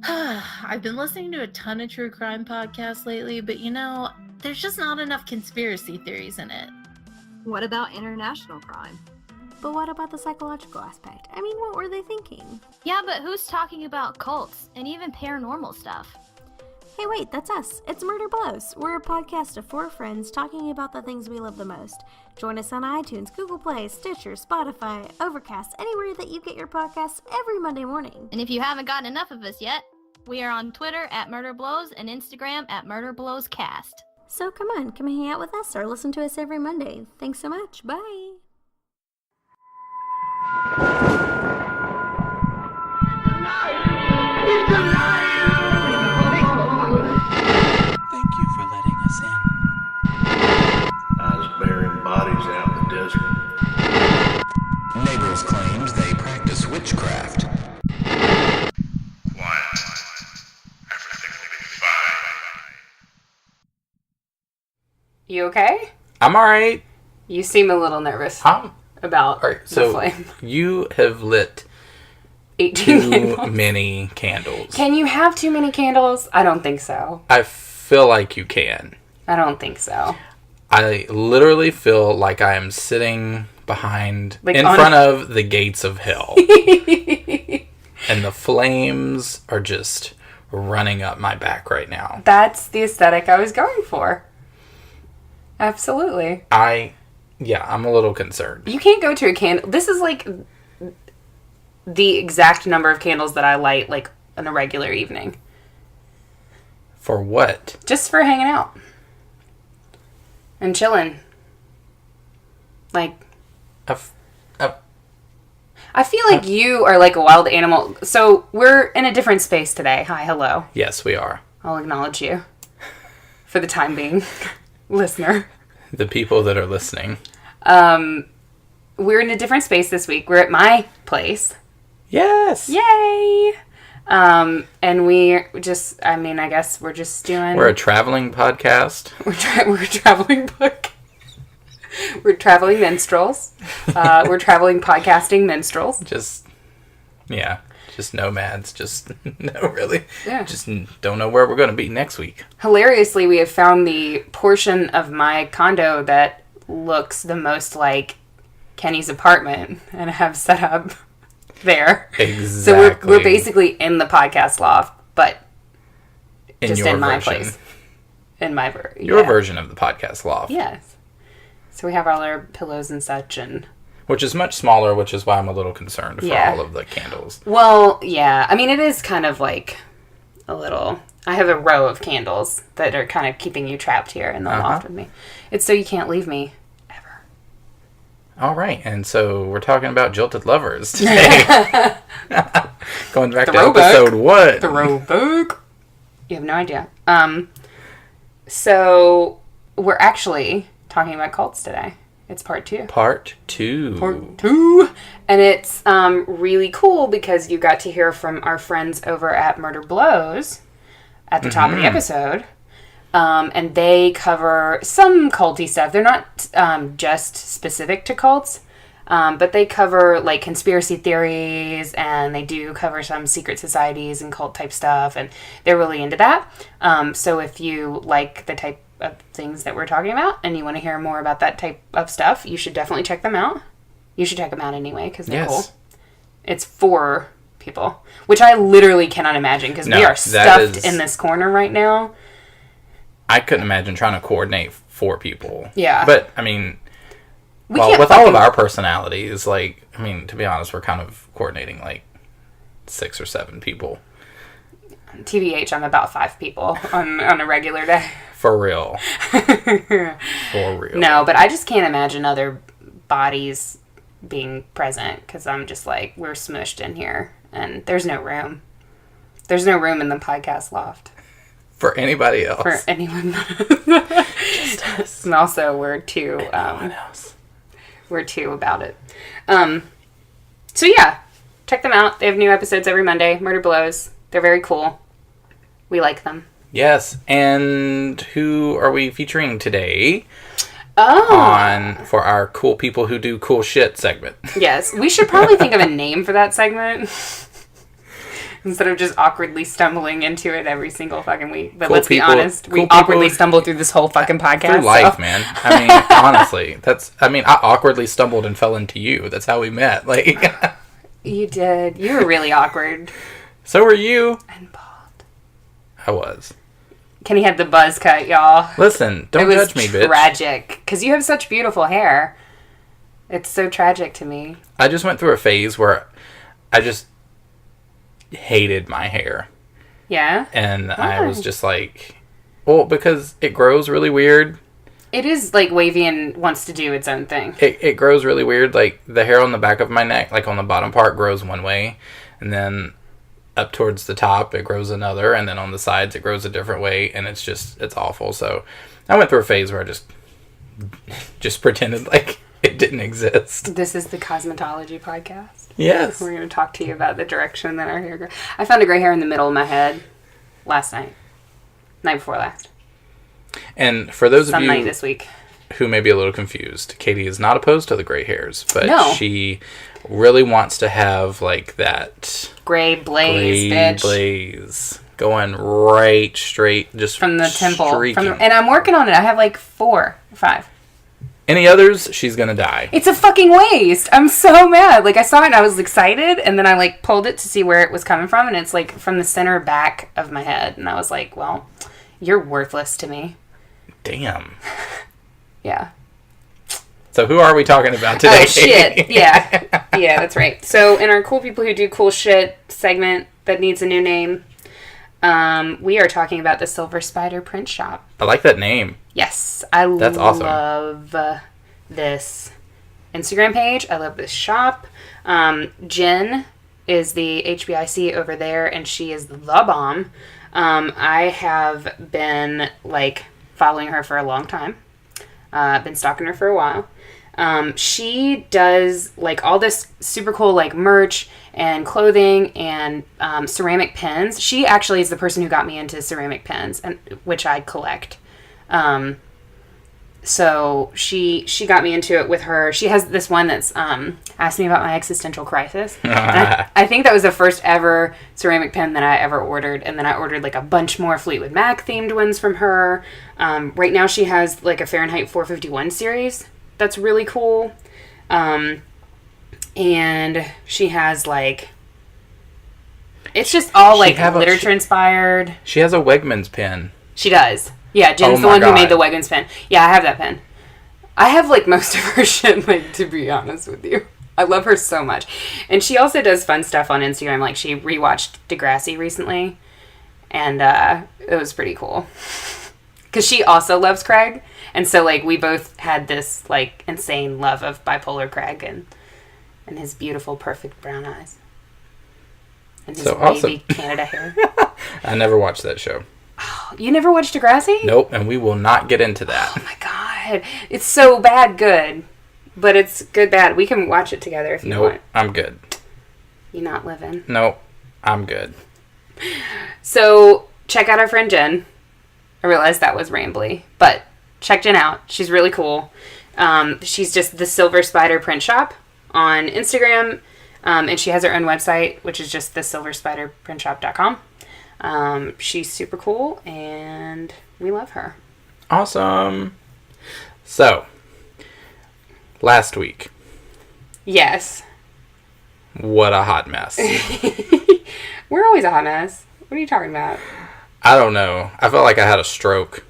I've been listening to a ton of true crime podcasts lately, but there's just not enough conspiracy theories in it. What about international crime? But what about the psychological aspect? I mean, what were they thinking? Yeah, but who's talking about cults and even paranormal stuff? Hey, wait, that's us. It's Murder Blows. We're a podcast of 4 friends talking about the things we love the most. Join us on iTunes, Google Play, Stitcher, Spotify, Overcast, anywhere that you get your podcasts every Monday morning. And if you haven't gotten enough of us yet, we are on Twitter at Murder Blows and Instagram at Murder Blows Cast. So come on, come hang out with us or listen to us every Monday. Thanks so much. Bye. Thank you for letting us in. I was burying bodies out in the desert. Neighbors claimed they practice witchcraft. Quiet. Everything will be fine. You okay? I'm alright. You seem a little nervous about Alright, the so flame. you have lit 18 too candles. many candles. Can you have too many candles? I don't think so. I feel like you can. I don't think so. I literally feel like I am sitting behind, in front of the gates of hell. And the flames are just running up my back right now. That's the aesthetic I was going for. Absolutely. I'm a little concerned. You can't go to a candle. This is like the exact number of candles that I light like on a regular evening. For what? Just for hanging out. And chilling. Like, I feel like you are like a wild animal. So we're in a different space today. Hi, hello. Yes, we are. I'll acknowledge you. For the time being. Listener. The people that are listening. We're in a different space this week. We're at my place. Yes. Yay! And we're just, I guess we're just doing... We're a traveling podcast. We're a traveling book. We're traveling minstrels. We're traveling podcasting minstrels. Just nomads. Really. Yeah. Just don't know where we're going to be next week. Hilariously, we have found the portion of my condo that looks the most like Kenny's apartment and have set up there. Exactly. So we're basically in the podcast loft, but just in my place. In my Your version of the podcast loft. Yes. So we have all our pillows and such, and which is much smaller, which is why I'm a little concerned for all of the candles. Well, yeah. I mean, it is kind of like a little... I have a row of candles that are kind of keeping you trapped here in the loft with me. It's so you can't leave me ever. All right. And so we're talking about jilted lovers today. Going back to episode what? Throwback. You have no idea. So we're actually talking about cults today. It's part 2. Part 2. And it's really cool because you got to hear from our friends over at Murder Blows at the top of the episode. And they cover some culty stuff. They're not just specific to cults, but they cover like conspiracy theories, and they do cover some secret societies and cult type stuff, and they're really into that. So if you like the type of things that we're talking about and you want to hear more about that type of stuff, you should definitely check them out. You should check them out anyway because they're cool. It's 4 people, which I literally cannot imagine because we are stuffed in this corner right now. I couldn't imagine trying to coordinate 4 people. Yeah. But, I mean, with all of our personalities, like, I mean, to be honest, we're kind of coordinating like 6 or 7 people. TBH, I'm about 5 people on a regular day. For real. For real. No, but I just can't imagine other bodies being present because I'm just like, we're smushed in here and there's no room. There's no room in the podcast loft. For anybody else. For anyone. Just us. And also, we're too... else. We're too about it. So yeah, check them out. They have new episodes every Monday. Murder Blows. They're very cool. We like them. Yes, and who are we featuring today? For our cool people who do cool shit segment. Yes, we should probably think of a name for that segment. Instead of just awkwardly stumbling into it every single fucking week. But Cool let's people- be honest, we cool awkwardly people- stumbled through this whole fucking podcast. Through life, so- man. I mean, honestly, I awkwardly stumbled and fell into you. That's how we met. Like, You did. You were really awkward. so were you. And bald. I was. Kenny had the buzz cut, y'all. Listen, don't it was judge me, bitch. tragic. Because you have such beautiful hair. It's so tragic to me. I just went through a phase where I just hated my hair. Yeah? And I was just like, well, because it grows really weird. It is, like, wavy and wants to do its own thing. It grows really weird. Like, the hair on the back of my neck, like on the bottom part, grows one way. And then up towards the top, it grows another. And then on the sides, it grows a different way. And it's awful. So I went through a phase where I just pretended like it didn't exist. This is the Cosmetology Podcast. Yes. We're going to talk to you about the direction that our hair grows. I found a gray hair in the middle of my head last night. Night before last. And for those Some of night you this week. who may be a little confused, Katie is not opposed to the gray hairs, but No. she really wants to have like that Gray blaze, gray bitch. blaze going right straight, just From the temple. streaking. And I'm working on it. I have like 4 or 5. Any others, she's gonna die. It's a fucking waste. I'm so mad. Like, I saw it and I was excited, and then I, like, pulled it to see where it was coming from, and it's, like, from the center back of my head. And I was like, well, you're worthless to me. Damn. Yeah. So who are we talking about today? Oh, shit. Yeah. Yeah, that's right. So, in our Cool People Who Do Cool Shit segment that needs a new name, we are talking about the Silver Spider Print Shop. I like that name. Yes, I That's awesome. love this Instagram page. I love this shop. Jen is the HBIC over there, and she is the bomb. I have been, like, following her for a long time. I've been stalking her for a while. She does, like, all this super cool, like, merch and clothing and ceramic pens. She actually is the person who got me into ceramic pens, and which I collect. So she got me into it with her. She has this one that's asked me about my existential crisis. And I think that was the first ever ceramic pen that I ever ordered. And then I ordered like a bunch more Fleetwood Mac themed ones from her. Right now she has like a Fahrenheit 451 series that's really cool. And she has like, it's just all like literature inspired. She has a Wegmans pen. She does. Yeah, Jen's the one who made the Wegmans pen. Yeah, I have that pen. I have, like, most of her shit, like, to be honest with you. I love her so much. And she also does fun stuff on Instagram. Like, she rewatched Degrassi recently. And it was pretty cool. Because she also loves Craig. And so, like, we both had this, like, insane love of bipolar Craig and his beautiful, perfect brown eyes. And his wavy Canada hair. I never watched that show. You never watched Degrassi? Nope, and we will not get into that. Oh my god. It's so bad good. But it's good bad. We can watch it together if you want. Nope, I'm good. You're not living. Nope, I'm good. So, check out our friend Jen. I realized that was rambly. But, check Jen out. She's really cool. She's just the Silver Spider Print Shop on Instagram. And she has her own website, which is just thesilverspiderprintshop.com. She's super cool, and we love her. Awesome. So, last week. Yes. What a hot mess. We're always a hot mess. What are you talking about? I don't know. I felt like I had a stroke.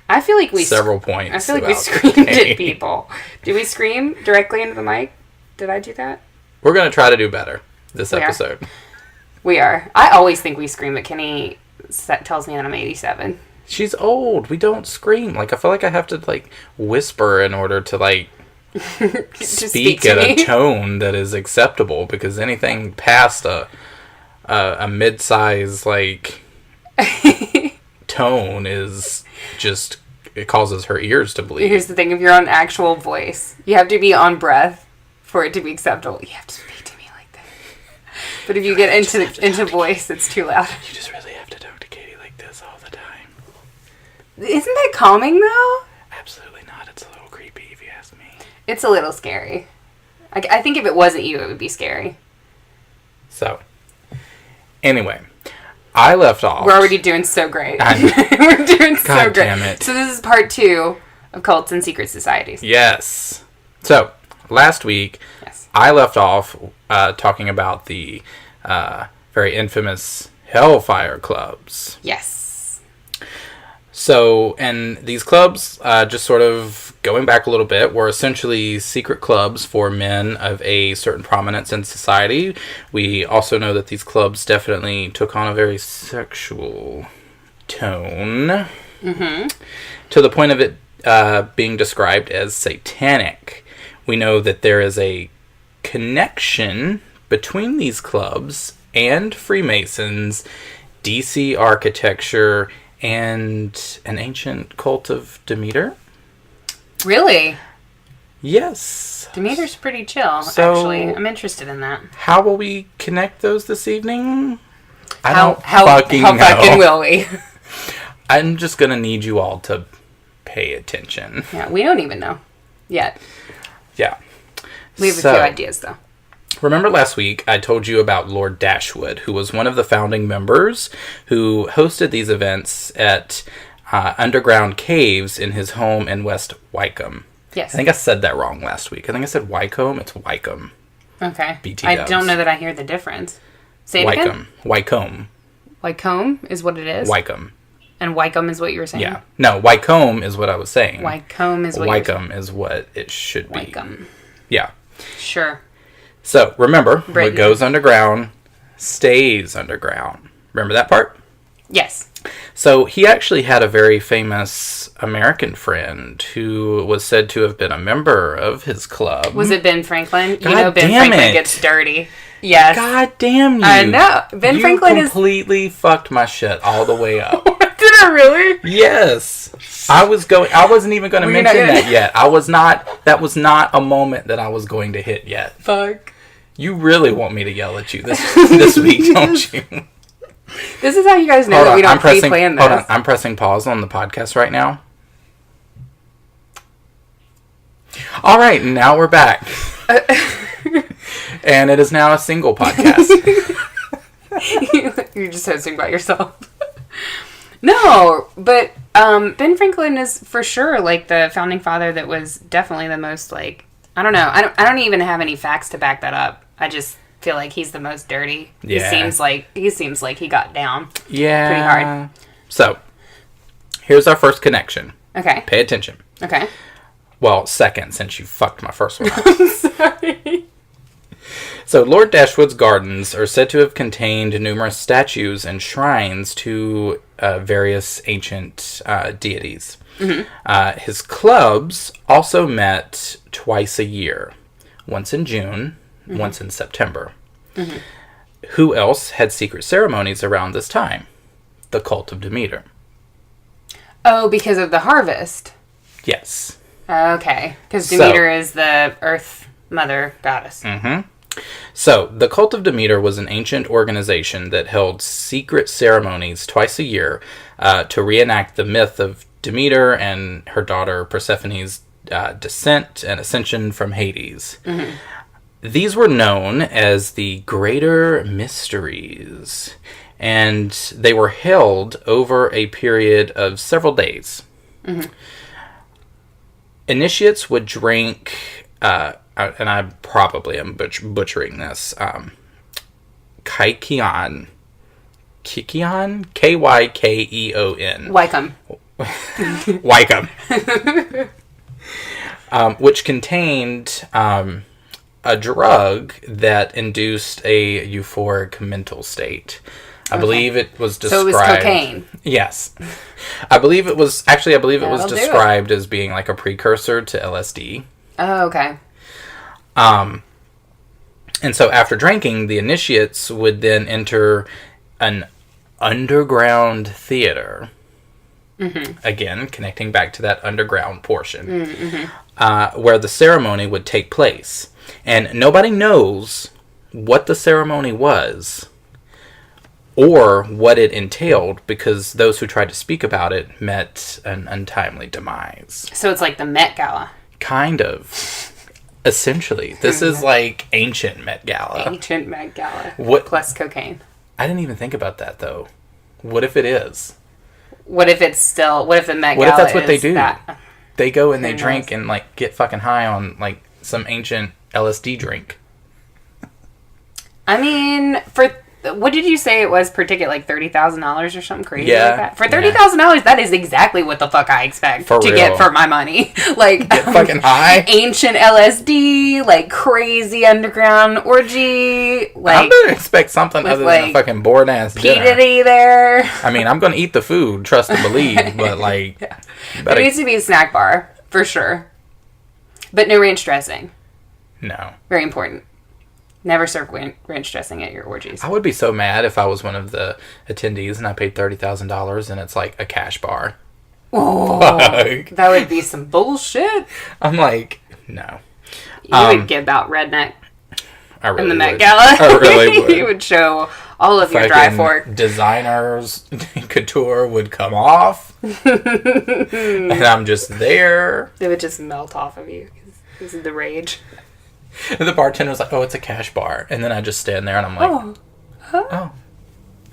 I feel like we... Several points. I feel like we screamed at people. Did we scream directly into the mic? Did I do that? We're going to try to do better this episode. We are. I always think we scream, but Kenny tells me that I'm 87. She's old. We don't scream. Like, I feel like I have to, like, whisper in order to, like, speak at a tone that is acceptable, because anything past a mid-size, like, tone is just, it causes her ears to bleed. Here's the thing. If you're on actual voice, you have to be on breath for it to be acceptable. You have to speak to me like that. But if you get into voice, it's too loud. You just really have to talk to Katie like this all the time. Isn't that calming, though? Absolutely not. It's a little creepy, if you ask me. It's a little scary. I think if it wasn't you, it would be scary. So, Anyway, I left off. We're already doing so great. We're doing so God great. damn it. So this is part 2 of cults and secret societies. Yes. So, last week, I left off talking about the very infamous Hellfire clubs. Yes. So, and these clubs, just sort of going back a little bit, were essentially secret clubs for men of a certain prominence in society. We also know that these clubs definitely took on a very sexual tone. Mm-hmm. To the point of it being described as satanic. We know that there is a connection between these clubs and Freemasons, DC architecture, and an ancient cult of Demeter. Really? Yes. Demeter's pretty chill, So, actually. I'm interested in that. How will we connect those this evening? How fucking will we? I'm just going to need you all to pay attention. Yeah, we don't even know yet. Yeah. We have a few ideas, though. Remember last week I told you about Lord Dashwood, who was one of the founding members who hosted these events at underground caves in his home in West Wycombe. Yes. I think I said that wrong last week. I think I said Wycombe. It's Wycombe. Okay. BT I dubs. don't know that I hear the difference. Say it again? Wycombe. Wycombe is what it is? Wycombe. And Wycombe is what you were saying? Yeah. No, Wycombe is what I was saying. Wycombe is what you were saying. Wycombe is what it should be. Wycombe. Yeah. Sure. So, remember, Britain. what goes underground stays underground. Remember that part? Yes. So, he actually had a very famous American friend who was said to have been a member of his club. Was it Ben Franklin? God you know Ben damn Franklin it. gets dirty. Yes. God damn you. I know. Ben Franklin is... completely fucked my shit all the way up. Did I really? Yes. I wasn't even going to mention that yet. That was not a moment that I was going to hit yet. Fuck. You really want me to yell at you this week, don't you? This is how you guys know that we don't pre-plan this. Hold on, I'm pressing pause on the podcast right now. All right, now we're back. And it is now a single podcast. You're just hosting by yourself. No, but Ben Franklin is for sure like the founding father that was definitely the most like I don't know. I don't even have any facts to back that up. I just feel like he's the most dirty. Yeah. He seems like he got down. Yeah. Pretty hard. So, here's our first connection. Okay. Pay attention. Okay. Well, second, since you fucked my first one up. I'm sorry. So, Lord Dashwood's gardens are said to have contained numerous statues and shrines to various ancient deities. Mm-hmm. His clubs also met twice a year. Once in June, mm-hmm. once in September. Mm-hmm. Who else had secret ceremonies around this time? The cult of Demeter. Oh, because of the harvest. Yes. Okay. Because Demeter is the earth mother goddess. Mm-hmm. So, the cult of Demeter was an ancient organization that held secret ceremonies twice a year to reenact the myth of Demeter and her daughter Persephone's descent and ascension from Hades. Mm-hmm. These were known as the Greater Mysteries, and they were held over a period of several days. Mm-hmm. Initiates would drink, and I probably am butchering this, Kykeon. Kykeon? Kykeon. Wycombe. Wycombe. Which contained a drug that induced a euphoric mental state. I believe it was described... So it was cocaine. Yes. I believe it was described as being like a precursor to LSD. Oh, okay. And so after drinking, the initiates would then enter an underground theater. Mm-hmm. Again, connecting back to that underground portion. Mm-hmm. Where the ceremony would take place. And nobody knows what the ceremony was or what it entailed because those who tried to speak about it met an untimely demise. So it's like the Met Gala. Kind of. Essentially. This is like ancient Met Gala. Ancient Met Gala. What? Plus cocaine. I didn't even think about that, though. What if it is? What if it's still... What if the Met Gala What if that's what they do? That? They go and they Who drink knows? and, like, get fucking high on, like, some ancient LSD drink. I mean, for... What did you say it was per ticket? Like $30,000 or something crazy Yeah, like that? For $30,000, that is exactly what the fuck I expect For to real. get for my money. Like, Get fucking high? ancient LSD, like crazy underground orgy, I'm like going to expect something with, other than a like, fucking boring-ass P. dinner. Diddy there. I mean, I'm going to eat the food, trust and believe, but, like... you There better- needs to be a snack bar, for sure. But no ranch dressing. No. Very important. Never serve ranch dressing at your orgies. I would be so mad if I was one of the attendees and I paid $30,000 and it's like a cash bar. Oh, Fuck. that would be some bullshit. I'm like, no. You would give out redneck I really in the Met would. Gala. I really would. You would show all of your dry Fucking fork. Designers couture would come off. And I'm just there. It would just melt off of you. This is the rage. And the bartender's like, oh, it's a cash bar. And then I just stand there and I'm like, oh.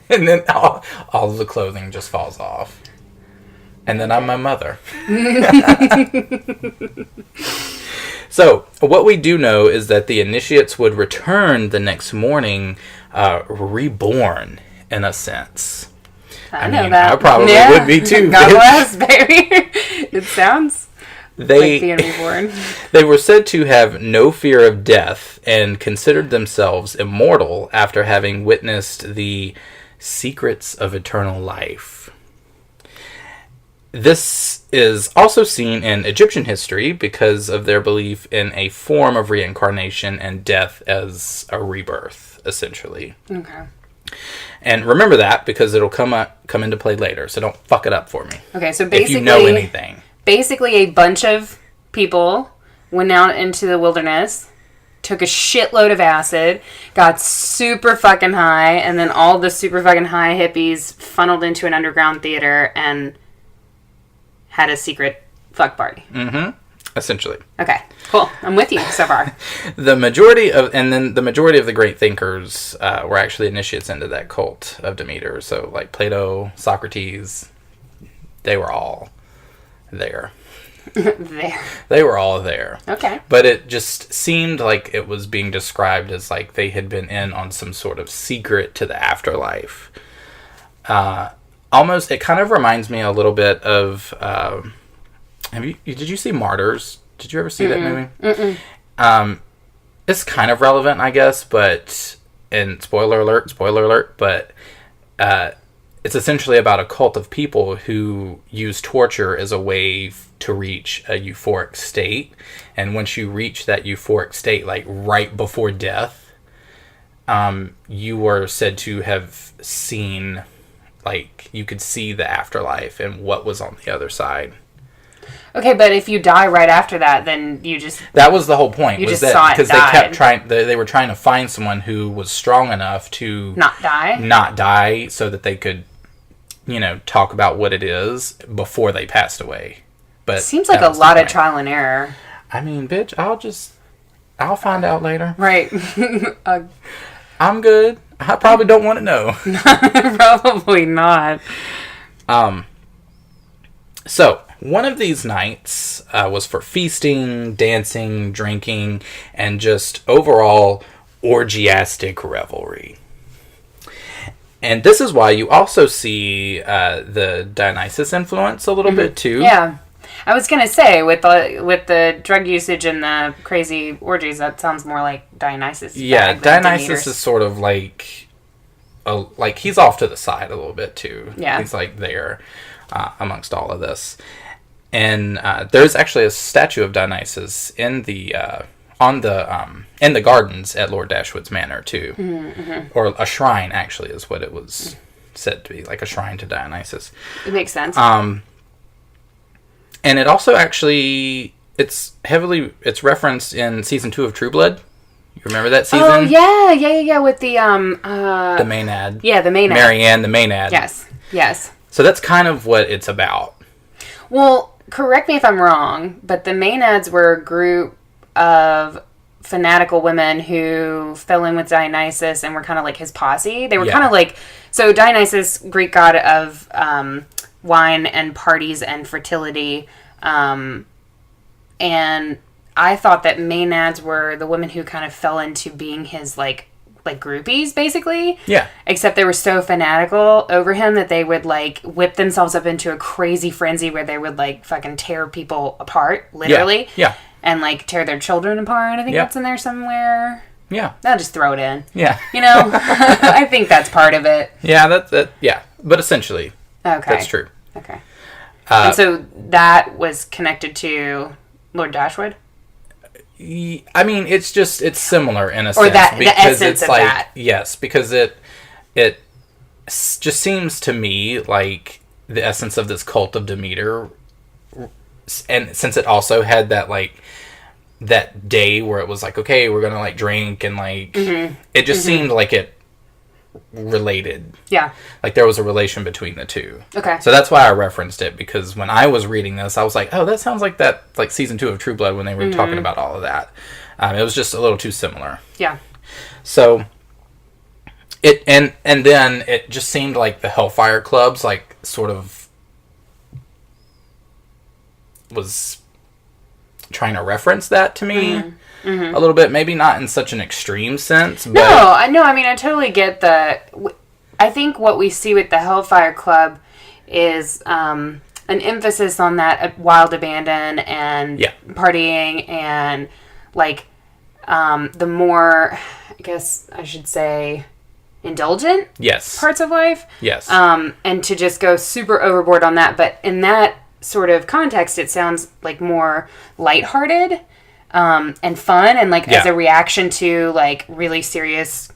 And then all of the clothing just falls off. And then I'm my mother. So, what we do know is that the initiates would return the next morning reborn, in a sense. I know mean, that. I probably would be too. God bitch. bless, baby. It sounds like being reborn. They were said to have no fear of death and considered themselves immortal after having witnessed the secrets of eternal life. This is also seen in Egyptian history because of their belief in a form of reincarnation and death as a rebirth, essentially. Okay. And remember that because it'll come into play later, so don't fuck it up for me. Okay, so basically... If you know anything. Basically, a bunch of people went out into the wilderness, took a shitload of acid, got super fucking high, and then all the super fucking high hippies funneled into an underground theater and had a secret fuck party. Mm-hmm. Essentially. Okay, cool. I'm with you so far. The majority of the great thinkers were actually initiates into that cult of Demeter. So, like Plato, Socrates, they were all there. There. They were all there. Okay. But it just seemed like it was being described as like they had been in on some sort of secret to the afterlife. Almost, it kind of reminds me a little bit of... did you see Martyrs? Did you ever see that movie? Mm-mm. It's kind of relevant, I guess, but... And spoiler alert, but... it's essentially about a cult of people who use torture as a way to reach a euphoric state. And once you reach that euphoric state, like right before death, you were said to have seen, like, you could see the afterlife and what was on the other side. Okay, but if you die right after that, then you just... That was the whole point. You was just that, saw it because died. they kept trying. They were trying to find someone who was strong enough to Not die? so that they could, talk about what it is before they passed away. But Seems like that a was the lot of point. trial and error. I mean, bitch, I'll find out later. Right. I'm good. I probably don't want to know. Probably not. So, one of these nights was for feasting, dancing, drinking, and just overall orgiastic revelry. And this is why you also see the Dionysus influence a little bit too. Yeah. I was going to say, with the drug usage and the crazy orgies, that sounds more like Dionysus. Yeah, bag than Dionysus Demeter's. is sort of like he's off to the side a little bit too. Yeah. He's like there amongst all of this. And there's actually a statue of Dionysus in the in the gardens at Lord Dashwood's Manor too, or a shrine actually is what it was said to be, like a shrine to Dionysus. It makes sense. And it also actually it's referenced in season 2 of True Blood. You remember that season? Oh yeah, with the The Maenad. Yeah, the Maenad. Marianne, the Maenad. Yes. So that's kind of what it's about. Well, correct me if I'm wrong, but the Maenads were a group of fanatical women who fell in with Dionysus and were kind of like his posse. They were Yeah. kind of like, so Dionysus, Greek god of wine and parties and fertility, and I thought that Maenads were the women who kind of fell into being his like groupies, basically. Yeah. Except they were so fanatical over him that they would like whip themselves up into a crazy frenzy where they would like fucking tear people apart, literally. Yeah. And like tear their children apart. I think Yeah. that's in there somewhere. Yeah. I'll just throw it in. Yeah. You know? I think that's part of it. Yeah, that yeah. But essentially, Okay. that's true. Okay. And so that was connected to Lord Dashwood? I mean, it's similar in a Or sense. that- the because essence it's of like, that. Yes, because it just seems to me like the essence of this cult of Demeter, and since it also had that like that day where it was like, okay, we're gonna like drink and like it just seemed like it related. Yeah. Like there was a relation between the two. Okay. So that's why I referenced it, because when I was reading this, I was like, oh, that sounds like that, like season 2 of True Blood when they were talking about all of that. It was just a little too similar. Yeah. So it and then it just seemed like the Hellfire Clubs like sort of was trying to reference that to me a little bit. Maybe not in such an extreme sense, but No, I mean, I totally get I think what we see with the Hellfire Club is an emphasis on that wild abandon and partying and, like, the more, I guess I should say, indulgent yes, parts of life. yes, And to just go super overboard on that. But in that sort of context, it sounds like more lighthearted and fun, and like as a reaction to like really serious,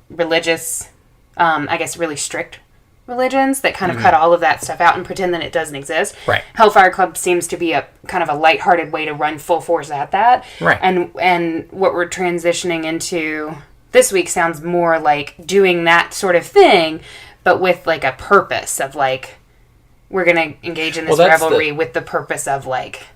religious, I guess really strict religions that kind of cut all of that stuff out and pretend that it doesn't exist. Right. Hellfire Club seems to be a kind of a lighthearted way to run full force at that. Right. And what we're transitioning into this week sounds more like doing that sort of thing, but with like a purpose of like, we're going to engage in this revelry with the purpose of like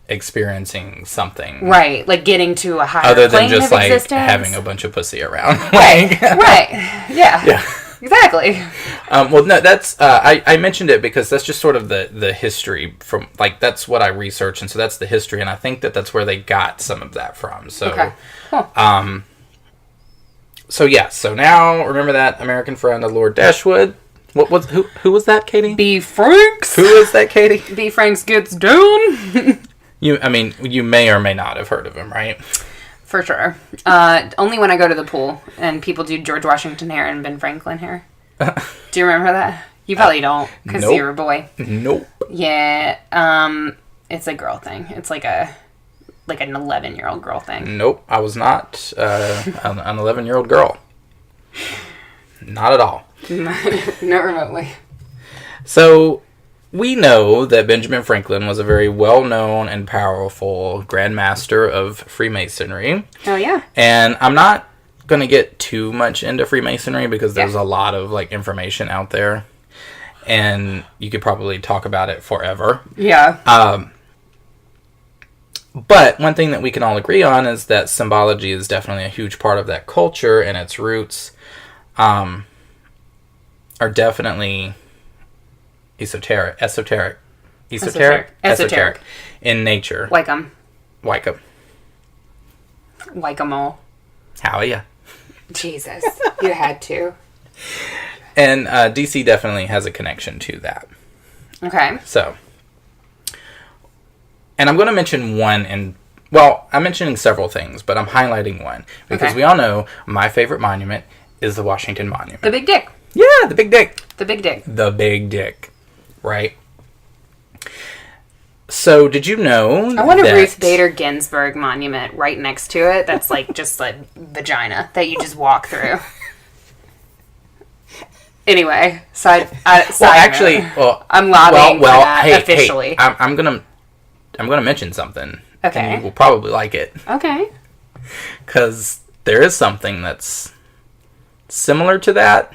experiencing something, right, like getting to a higher other plane than just of like existence. having a bunch of pussy around. Right, right, yeah, exactly. Well, no, that's I mentioned it because that's just sort of the history from, like, that's what I researched, and so that's the history, and I think that's where they got some of that from. So, okay, cool. So yeah, so now remember that American friend of Lord Dashwood. What was who was that, Katie? B. Franks. Who is that, Katie? B. Franks gets down. You may or may not have heard of him, right? For sure. Only when I go to the pool and people do George Washington hair and Ben Franklin hair. Do you remember that? You probably don't, because nope. you're a boy. Nope. Yeah. It's a girl thing. It's like an 11-year-old girl thing. Nope. I was not an 11-year-old girl. Not at all. Not remotely. So, we know that Benjamin Franklin was a very well-known and powerful Grand Master of Freemasonry. Oh, yeah. And I'm not going to get too much into Freemasonry because there's a lot of like information out there. And you could probably talk about it forever. Yeah. But one thing that we can all agree on is that symbology is definitely a huge part of that culture, and its roots are definitely esoteric in nature. Wycombe. Wycombe. How are ya? Jesus. You had to. And DC definitely has a connection to that. Okay. So, and I'm going to mention one I'm mentioning several things, but I'm highlighting one. Because we all know my favorite monument is the Washington Monument. The Big Dick. Yeah, the Big Dick. The Big Dick. The Big Dick. Right? So, did you know I want a Ruth Bader Ginsburg monument right next to it that's like just a vagina that you just walk through. Side I'm lobbying for that officially. Hey, I'm gonna mention something. Okay. And you will probably like it. Okay. Because there is something that's similar to that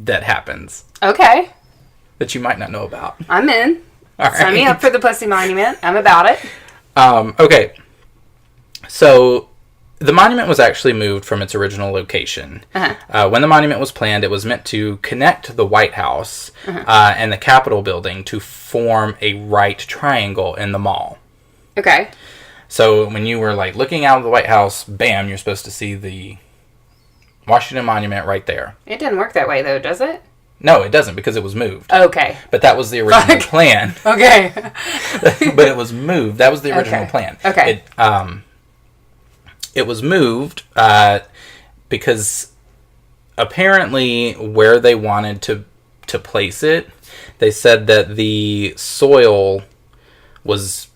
happens. Okay. That you might not know about. I'm in. All right. Sign me up for the Pussy Monument. I'm about it. Okay. So the monument was actually moved from its original location. When the monument was planned, it was meant to connect the White House and the Capitol building to form a right triangle in the mall. Okay. So when you were like looking out of the White House, bam, you're supposed to see the Washington Monument right there. It didn't work that way though, does it? No, it doesn't because it was moved. Okay. But that was the original plan. Okay. But it was moved. That was the original plan. Okay. It was moved because apparently where they wanted to place it, they said that the soil was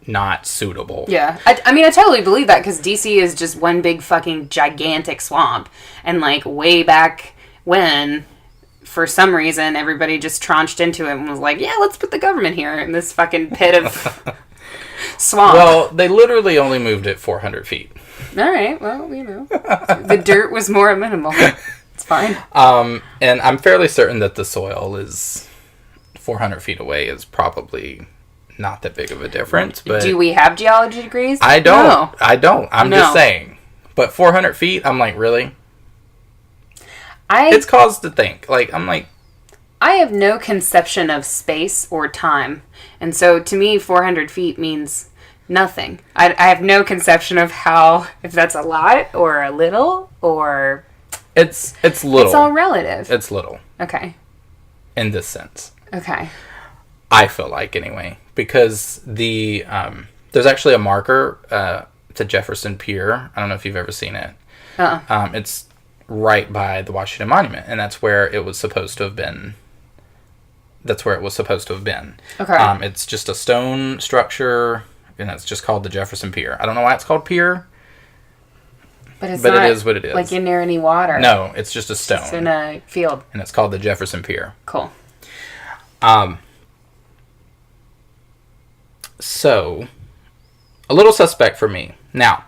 not suitable. Yeah. I mean, I totally believe that because DC is just one big fucking gigantic swamp. And, like, way back when, for some reason, everybody just tronched into it and was like, yeah, let's put the government here in this fucking pit of swamp. Well, they literally only moved it 400 feet. All right. Well, you know. The dirt was more amenable. It's fine. And I'm fairly certain that the soil is 400 feet away is probably not that big of a difference. But do we have geology degrees? I don't. No. I don't. I'm just saying. But 400 feet, I'm like, really? It's cause to think. Like, I'm like, I have no conception of space or time. And so to me, 400 feet means nothing. I have no conception of how, if that's a lot or a little or... It's little. It's all relative. It's little. Okay. In this sense. Okay. I feel like, anyway. Because there's actually a marker to Jefferson Pier. I don't know if you've ever seen it. It's right by the Washington Monument, and that's where it was supposed to have been. That's where it was supposed to have been. Okay. It's just a stone structure, and it's just called the Jefferson Pier. I don't know why it's called pier, but it is what it is. Like in near any water. No, it's just a stone. It's in a field. And it's called the Jefferson Pier. Cool. So, a little suspect for me. Now,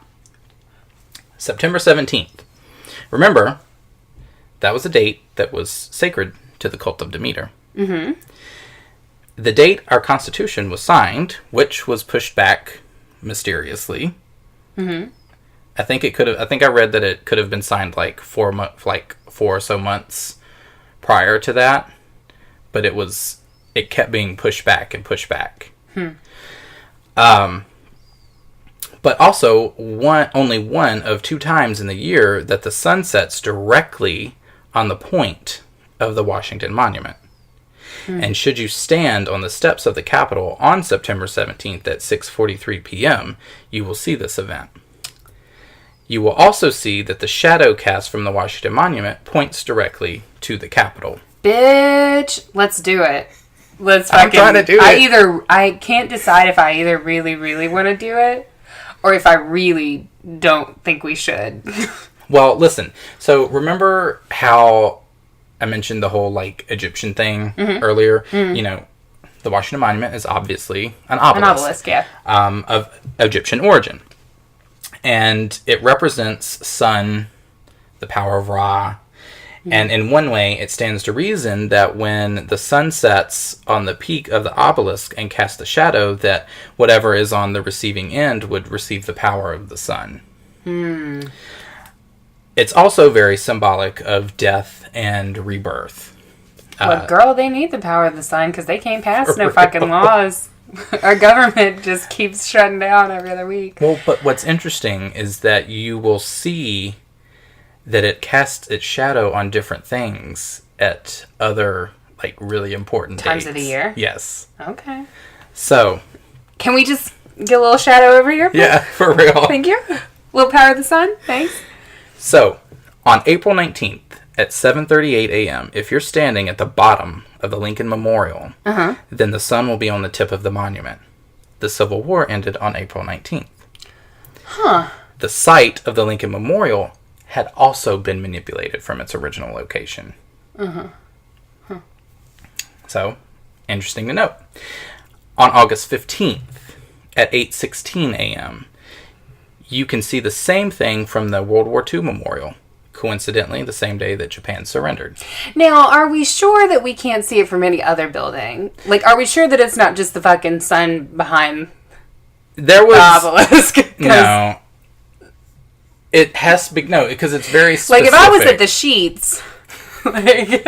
September 17th. Remember, that was a date that was sacred to the cult of Demeter. Mm-hmm. The date our Constitution was signed, which was pushed back mysteriously. Mm-hmm. I think I read that it could have been signed like 4 or so months prior to that, but it kept being pushed back and pushed back. But also, only one of 2 times in the year that the sun sets directly on the point of the Washington Monument. And should you stand on the steps of the Capitol on September 17th at 6:43 p.m., you will see this event. You will also see that the shadow cast from the Washington Monument points directly to the Capitol. Bitch, let's do it. I'm trying to do it. I can't decide if I either really, really want to do it or if I really don't think we should. Well, listen. So remember how I mentioned the whole like Egyptian thing earlier? Mm-hmm. You know, the Washington Monument is obviously an obelisk. An obelisk, yeah. Of Egyptian origin. And it represents sun, the power of Ra. And in one way, it stands to reason that when the sun sets on the peak of the obelisk and casts a shadow, that whatever is on the receiving end would receive the power of the sun. It's also very symbolic of death and rebirth. Well, girl, they need the power of the sun because they can't pass no fucking laws. Our government just keeps shutting down every other week. Well, but what's interesting is that you will see that it casts its shadow on different things at other, like, really important times dates. of the year? Yes. Okay. So. Can we just get a little shadow over here? Yeah, for real. Thank you. A little power of the sun? Thanks. So, on April 19th at 7:38 a.m., if you're standing at the bottom of the Lincoln Memorial, then the sun will be on the tip of the monument. The Civil War ended on April 19th. Huh. The site of the Lincoln Memorial had also been manipulated from its original location. So, interesting to note. On August 15th at 8:16 a.m., you can see the same thing from the World War II Memorial. Coincidentally, the same day that Japan surrendered. Now, are we sure that we can't see it from any other building? Like, are we sure that it's not just the fucking sun behind there was obelisk. No. It has to be, no, because it's very specific. Like, if I was at the Sheets, like...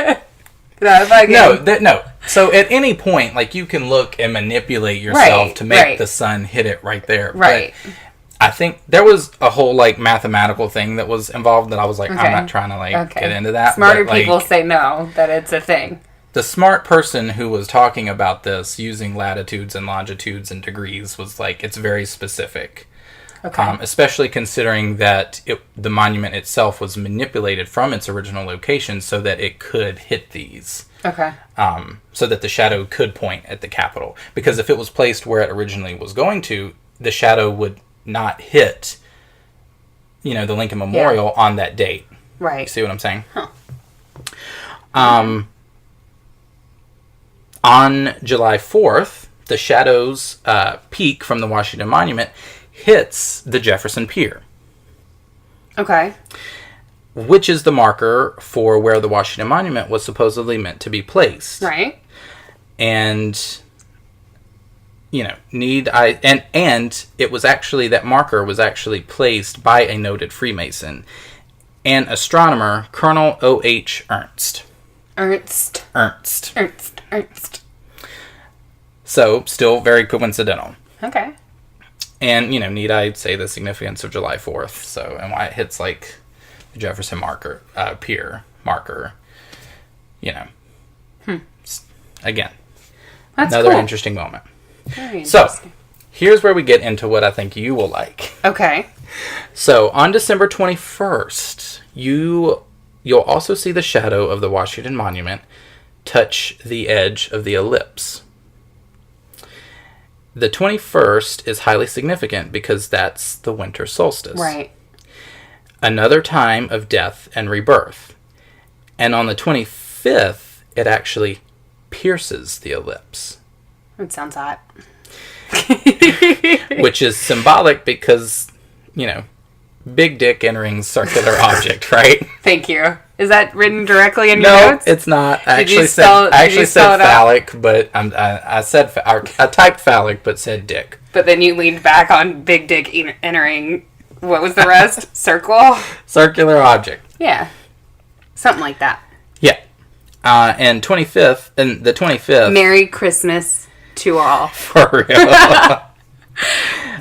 No. So at any point, like, you can look and manipulate yourself to make the sun hit it right there. Right. But I think there was a whole, like, mathematical thing that was involved that I was like, I'm not trying to, like, get into that. Smarter people say no, that it's a thing. The smart person who was talking about this using latitudes and longitudes and degrees was like, it's very specific. Okay. Especially considering that the monument itself was manipulated from its original location so that it could hit these. Okay. So that the shadow could point at the Capitol. Because if it was placed where it originally was going to, the shadow would not hit, the Lincoln Memorial on that date. Right. You see what I'm saying? Huh. On July 4th, the shadow's peak from the Washington Monument hits the Jefferson Pier. Okay. Which is the marker for where the Washington Monument was supposedly meant to be placed. Right. And, and it was actually, that marker was actually placed by a noted Freemason and astronomer, Colonel O.H. Ernst. Ernst. So, still very coincidental. Okay. And, need I say the significance of July 4th, so, and why it hits, like, the Jefferson Pier marker, Again, that's another cool. Interesting moment. Very interesting. So, here's where we get into what I think you will like. Okay. So, on December 21st, you'll also see the shadow of the Washington Monument touch the edge of the ellipse. The 21st is highly significant because that's the winter solstice. Right. Another time of death and rebirth. And on the 25th, it actually pierces the ellipse. That sounds hot. Which is symbolic because, big dick entering circular object, right? Thank you. Is that written directly in your notes? No, it's not. I Did actually said phallic, but I typed phallic, but said dick. But then you leaned back on big dick entering. What was the rest? Circle? Circular object. Yeah. Something like that. Yeah. And the 25th. Merry Christmas to all. For real.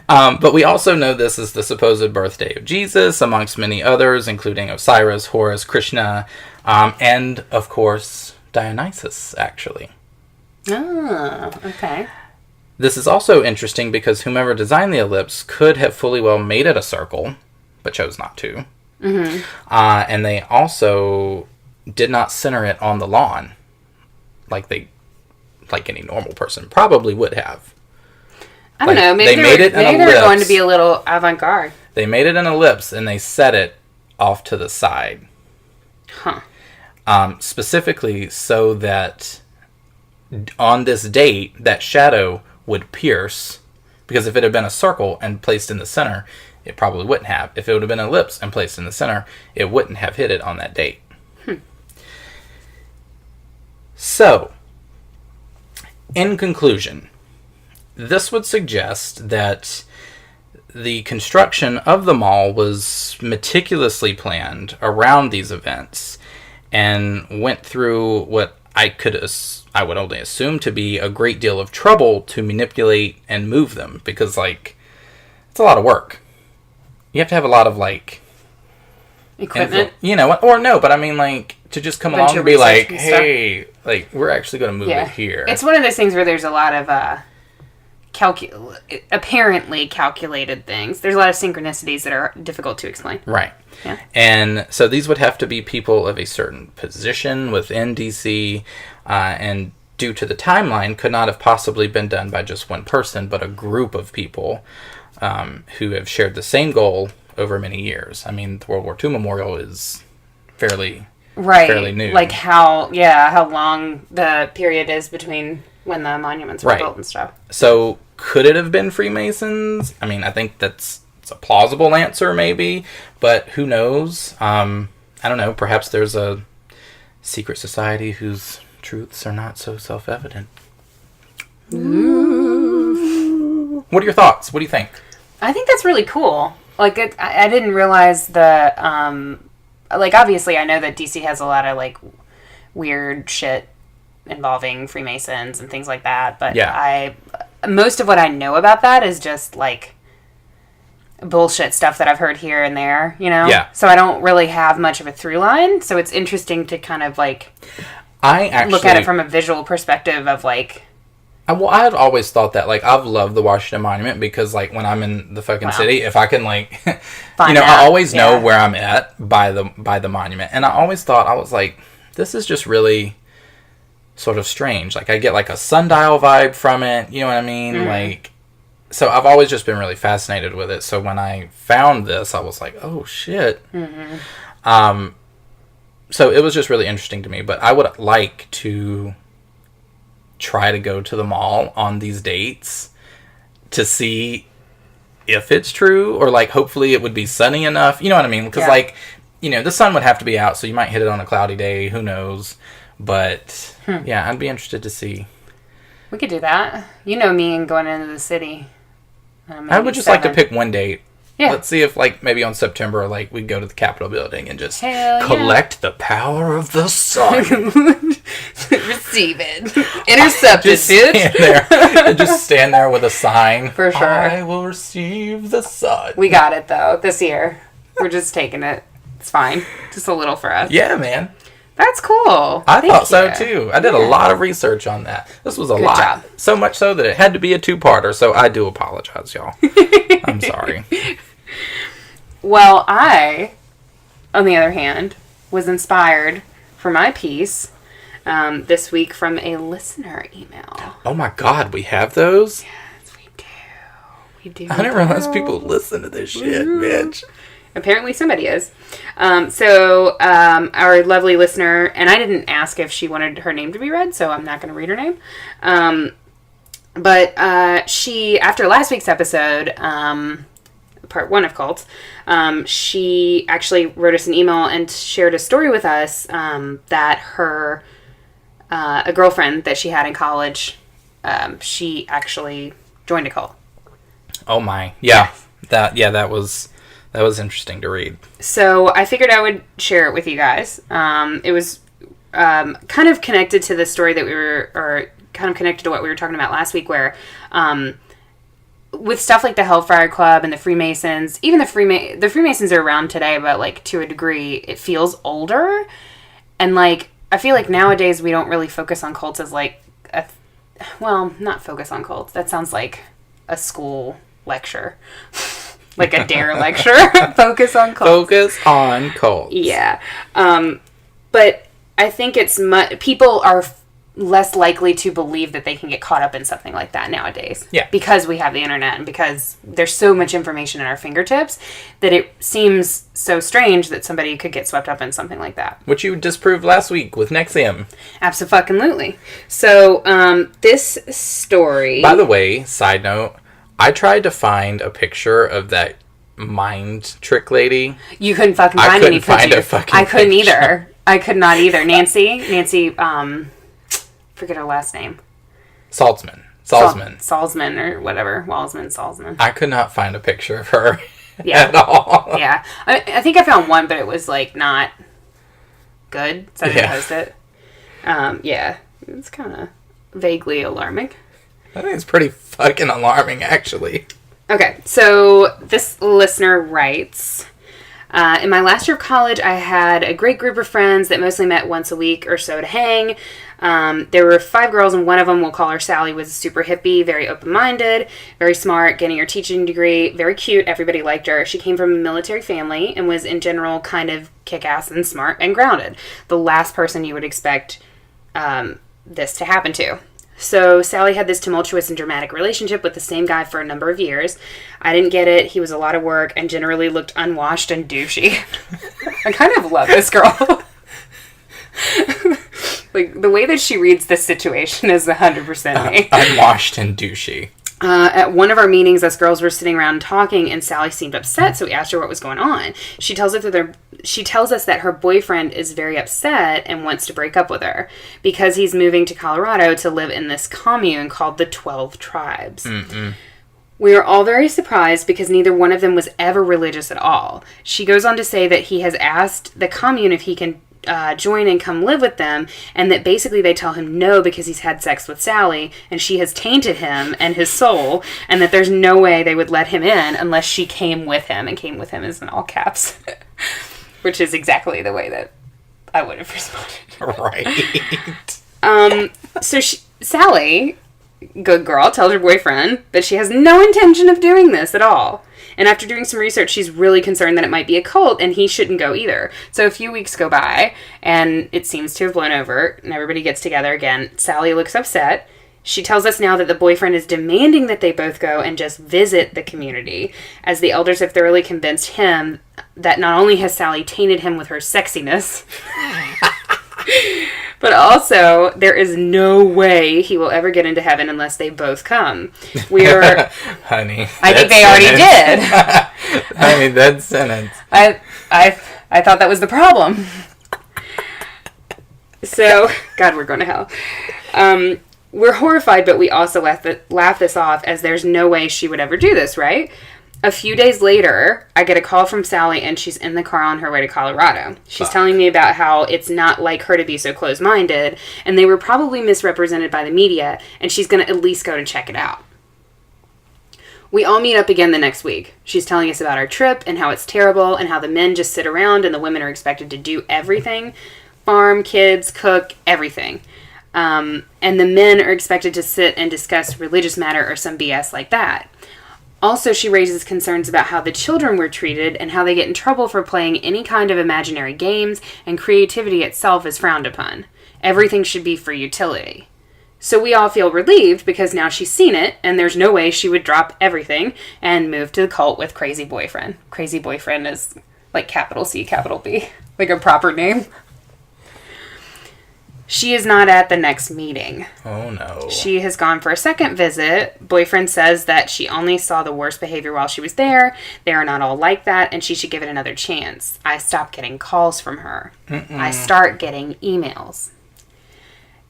But we also know this is the supposed birthday of Jesus, amongst many others, including Osiris, Horus, Krishna, and, of course, Dionysus, actually. Oh, okay. This is also interesting because whomever designed the ellipse could have fully well made it a circle, but chose not to. Mm-hmm. And they also did not center it on the lawn, like any normal person probably would have. I don't know. Maybe they were going to be a little avant-garde. They made it an ellipse and they set it off to the side. Huh. Specifically so that on this date, that shadow would pierce, because if it had been a circle and placed in the center, it probably wouldn't have. If it would have been an ellipse and placed in the center, it wouldn't have hit it on that date. So, in conclusion, this would suggest that the construction of the mall was meticulously planned around these events and went through what I would only assume to be a great deal of trouble to manipulate and move them, because, it's a lot of work. You have to have a lot of, equipment? Or no, but I mean, to just come along and be like, hey, we're actually going to move it here. It's one of those things where there's a lot of, apparently calculated things. There's a lot of synchronicities that are difficult to explain. Right. Yeah. And so these would have to be people of a certain position within DC, and due to the timeline, could not have possibly been done by just one person, but a group of people who have shared the same goal over many years. I mean, the World War II Memorial is fairly new. Like how long the period is between when the monuments were built and stuff. So, could it have been Freemasons? I mean, I think it's a plausible answer, maybe, but who knows? I don't know. Perhaps there's a secret society whose truths are not so self-evident. Ooh. What are your thoughts? What do you think? I think that's really cool. Like, I didn't realize the, like, obviously I know that DC has a lot of, like, weird shit involving Freemasons and things like that, but most of what I know about that is just, like, bullshit stuff that I've heard here and there, you know? Yeah. So I don't really have much of a through line, so it's interesting to kind of, like, look at it from a visual perspective of, like... Well, I've always thought that, like, I've loved the Washington Monument because, like, when I'm in the fucking city, if I can, like, you know, I always know where I'm at by the monument. And I always thought, I was like, this is just really sort of strange. Like, I get, like, a sundial vibe from it, you know what I mean? Mm-hmm. Like, so I've always just been really fascinated with it. So when I found this, I was like, oh, shit. Mm-hmm. So it was just really interesting to me. But I would like to try to go to the mall on these dates to see if it's true, or, like, hopefully it would be sunny enough. You know what I mean? Because, like, you know, the sun would have to be out, so you might hit it on a cloudy day. Who knows? But, yeah, I'd be interested to see. We could do that. You know me and going into the city. I would just like to pick one date. Yeah. Let's see if, like, maybe on September, like, we go to the Capitol building and just collect the power of the sun. Receive it. Intercept it, bitch. Just stand there with a sign. For sure. I will receive the sun. We got it, though, this year. We're just taking it. It's fine. Just a little for us. Yeah, man. That's cool. I thought so, too. I did a lot of research on that. This was a lot. Job. So much so that it had to be a two-parter, so I do apologize, y'all. I'm sorry. Well, I, on the other hand, was inspired for my piece this week from a listener email. Oh, my God. We have those? Yes, we do. We do. I didn't realize people listen to this shit, bitch. Apparently somebody is. So our lovely listener, and I didn't ask if she wanted her name to be read, so I'm not going to read her name. But she, after last week's episode, part 1 of Cults, she actually wrote us an email and shared a story with us that her, a girlfriend that she had in college, she actually joined a cult. Oh my. Yeah. That was interesting to read. So I figured I would share it with you guys. It was kind of connected to the story that kind of connected to what we were talking about last week, where with stuff like the Hellfire Club and the Freemasons, even the Freemasons are around today, but, like, to a degree, it feels older. And, like, I feel like nowadays we don't really focus on cults as, like, not focus on cults. That sounds like a school lecture. Like a DARE lecture. Focus on cults. Focus on cults. Yeah. But I think people are less likely to believe that they can get caught up in something like that nowadays. Yeah. Because we have the internet and because there's so much information at our fingertips that it seems so strange that somebody could get swept up in something like that. Which you disproved last week with Nexium. Absolutely. So, this story... By the way, side note, I tried to find a picture of that mind trick lady. You couldn't fucking find any picture. I couldn't find a fucking I couldn't picture. Either. I could not either. Nancy, forget her last name. Salzman or whatever. Salzman. I could not find a picture of her at all. Yeah. I think I found one, but it was, like, not good, so I didn't post it. Yeah. It's kind of vaguely alarming. I think it's pretty fucking alarming, actually. Okay, so this listener writes... in my last year of college, I had a great group of friends that mostly met once a week or so to hang. There were 5 girls, and one of them, we'll call her Sally, was a super hippie, very open-minded, very smart, getting her teaching degree, very cute. Everybody liked her. She came from a military family and was, in general, kind of kick-ass and smart and grounded. The last person you would expect this to happen to. So Sally had this tumultuous and dramatic relationship with the same guy for a number of years. I didn't get it. He was a lot of work and generally looked unwashed and douchey. I kind of love this girl. Like, the way that she reads this situation is 100% me. Unwashed and douchey. At one of our meetings, us girls were sitting around talking, and Sally seemed upset, so we asked her what was going on. She tells us that her boyfriend is very upset and wants to break up with her because he's moving to Colorado to live in this commune called the 12 Tribes. Mm-mm. We are all very surprised because neither one of them was ever religious at all. She goes on to say that he has asked the commune if he can join and come live with them, and that basically they tell him no because he's had sex with Sally, and she has tainted him and his soul, and that there's no way they would let him in unless she came with him, and came with him is in all caps, which is exactly the way that I would have responded. Right. So Sally, good girl, tells her boyfriend that she has no intention of doing this at all. And after doing some research, she's really concerned that it might be a cult, and he shouldn't go either. So a few weeks go by, and it seems to have blown over, and everybody gets together again. Sally looks upset. She tells us now that the boyfriend is demanding that they both go and just visit the community, as the elders have thoroughly convinced him that not only has Sally tainted him with her sexiness, but also there is no way he will ever get into heaven unless they both come. We're Honey. I think they already did. Honey, that sentence. I thought that was the problem. So, God, we're going to hell. We're horrified, but we also laugh this off, as there's no way she would ever do this, right? A few days later, I get a call from Sally, and she's in the car on her way to Colorado. She's telling me about how it's not like her to be so close-minded, and they were probably misrepresented by the media, and she's going to at least go to check it out. We all meet up again the next week. She's telling us about our trip, and how it's terrible, and how the men just sit around, and the women are expected to do everything. Farm, kids, cook, everything. And the men are expected to sit and discuss religious matter or some BS like that. Also, she raises concerns about how the children were treated and how they get in trouble for playing any kind of imaginary games, and creativity itself is frowned upon. Everything should be for utility. So we all feel relieved because now she's seen it, and there's no way she would drop everything and move to the cult with Crazy Boyfriend. Crazy Boyfriend is like capital C, capital B, like a proper name. She is not at the next meeting. Oh, no. She has gone for a second visit. Boyfriend says that she only saw the worst behavior while she was there. They are not all like that, and she should give it another chance. I stop getting calls from her. I start getting emails.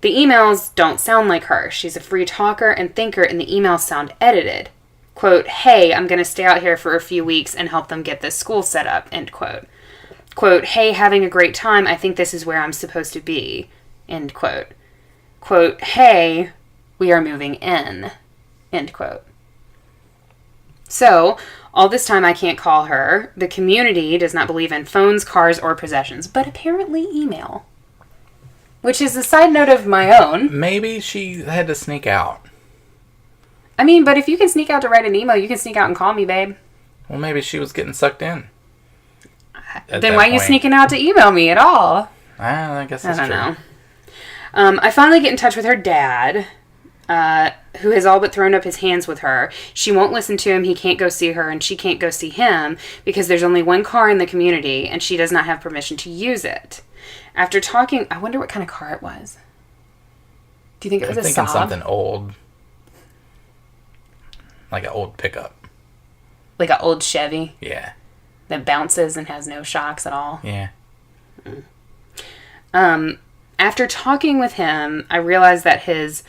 The emails don't sound like her. She's a free talker and thinker, and the emails sound edited. Quote, hey, I'm going to stay out here for a few weeks and help them get this school set up, end quote. Quote, hey, having a great time. I think this is where I'm supposed to be. End quote. Quote, hey, we are moving in. End quote. So, all this time I can't call her. The community does not believe in phones, cars, or possessions, but apparently email. Which is a side note of my own. Maybe she had to sneak out. I mean, but if you can sneak out to write an email, you can sneak out and call me, babe. Well, maybe she was getting sucked in. Then why are you sneaking out to email me at all? I guess that's true. I don't know. I finally get in touch with her dad, who has all but thrown up his hands with her. She won't listen to him, he can't go see her, and she can't go see him because there's only one car in the community, and she does not have permission to use it. After talking, I wonder what kind of car it was. Do you think it was a Saab? I'm thinking something old. Like an old pickup. Like an old Chevy? Yeah. That bounces and has no shocks at all? Yeah. After talking with him, I realized that his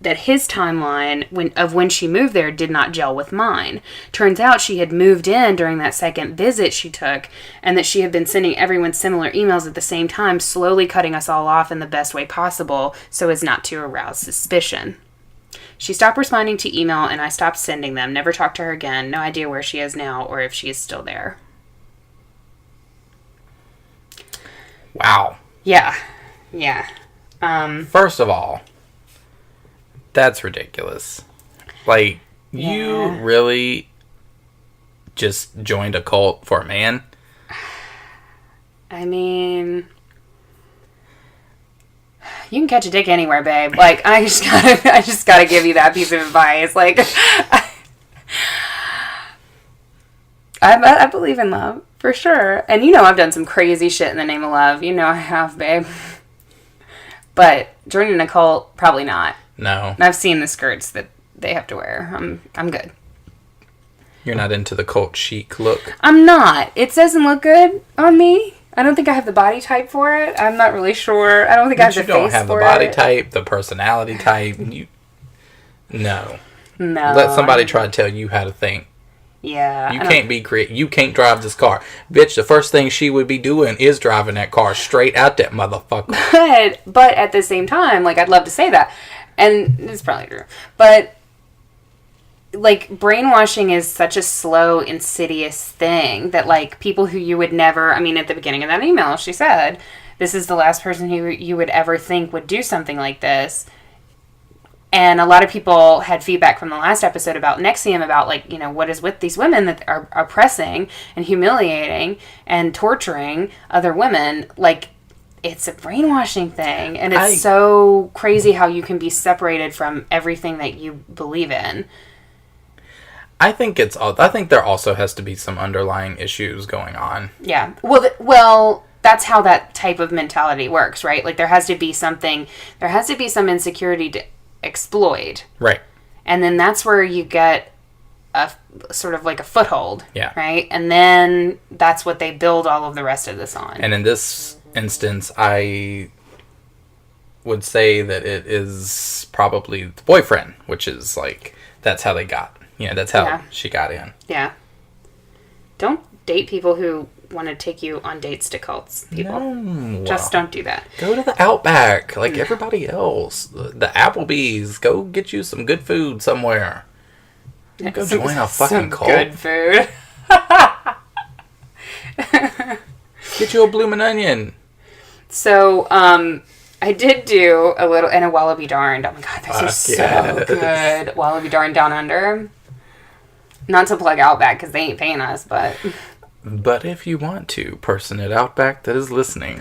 timeline when she moved there did not gel with mine. Turns out she had moved in during that second visit she took, and that she had been sending everyone similar emails at the same time, slowly cutting us all off in the best way possible so as not to arouse suspicion. She stopped responding to email, and I stopped sending them. Never talked to her again. No idea where she is now or if she is still there. Wow. Yeah. First of all, that's ridiculous. Like, you really just joined a cult for a man? I mean, you can catch a dick anywhere, babe. Like, I just gotta give you that piece of advice. Like, I believe in love, for sure. And you know I've done some crazy shit in the name of love. You know I have, babe. But joining a cult, probably not. No. And I've seen the skirts that they have to wear. I'm good. You're not into the cult chic look? I'm not. It doesn't look good on me. I don't think I have the body type for it. I'm not really sure. I don't think I have the face for it. You don't have the body type, the personality type. No. No. Let somebody try to tell you how to think. Yeah. You can't be you can't drive this car. Bitch, the first thing she would be doing is driving that car straight out that motherfucker. But at the same time, like, I'd love to say that. And it's probably true. But, like, brainwashing is such a slow, insidious thing that, like, people who you would never... I mean, at the beginning of that email, she said, this is the last person who you would ever think would do something like this. And a lot of people had feedback from the last episode about NXIVM, about, like, you know, what is with these women that are oppressing and humiliating and torturing other women. Like, it's a brainwashing thing. And it's so crazy how you can be separated from everything that you believe in. I think there also has to be some underlying issues going on. Yeah. Well, that's how that type of mentality works, right? Like, there has to be some insecurity to exploit. Right. And then that's where you get a sort of like a foothold. Yeah. Right? And then that's what they build all of the rest of this on. And in this instance, I would say that it is probably the boyfriend, which is like, that's how they got. You know, that's how she got in. Yeah. Don't date people who want to take you on dates to cults, people. No. Just don't do that. Go to the Outback like everybody else. The Applebee's. Go get you some good food somewhere. Go join a fucking cult. Good food. Get you a bloomin' onion. So, I did do a little, and a Wallaby Darned. Oh my god, this is so good. Wallaby Darned Down Under. Not to plug Outback, because they ain't paying us, but... But if you want to, person at Outback that is listening.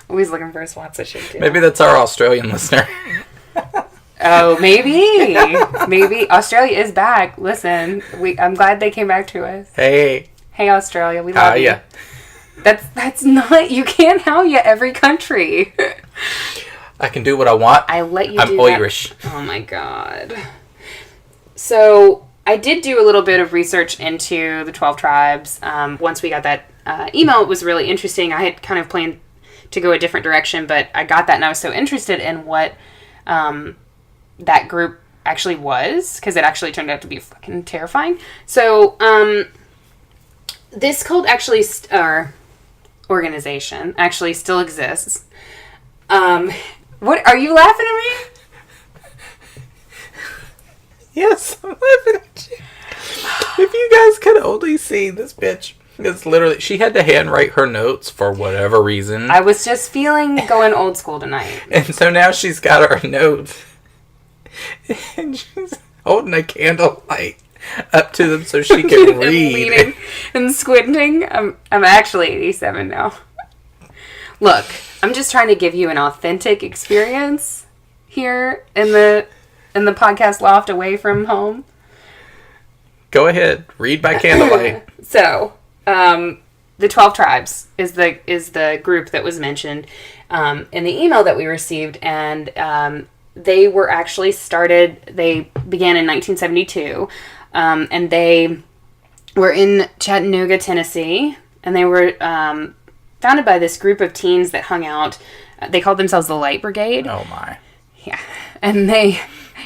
Always looking for a sponsorship, too. Maybe that's our Australian listener. Oh, maybe. Maybe. Australia is back. Listen, I'm glad they came back to us. Hey. Hey, Australia, we love you. That's not... You can't how ya every country. I can do what I want. I let you I'm do Irish. That. Oh, my God. So... I did do a little bit of research into the 12 tribes. Once we got that email, it was really interesting. I had kind of planned to go a different direction, but I got that and I was so interested in what that group actually was, because it actually turned out to be fucking terrifying. So this cult actually, organization actually still exists. What, are you laughing at me? Yes, I'm laughing at you. If you guys could only see this bitch. It's literally, she had to handwrite her notes for whatever reason. I was just feeling going old school tonight. And so now she's got her notes. And she's holding a candlelight up to them so she can read. Leaning and squinting. I'm actually 87 now. Look, I'm just trying to give you an authentic experience here in the podcast loft away from home. Go ahead, read by candlelight. So, the 12 tribes is the group that was mentioned in the email that we received, and they were actually they began in 1972, and they were in Chattanooga, Tennessee, and they were founded by this group of teens that hung out. They called themselves the Light Brigade. Oh my. Yeah, and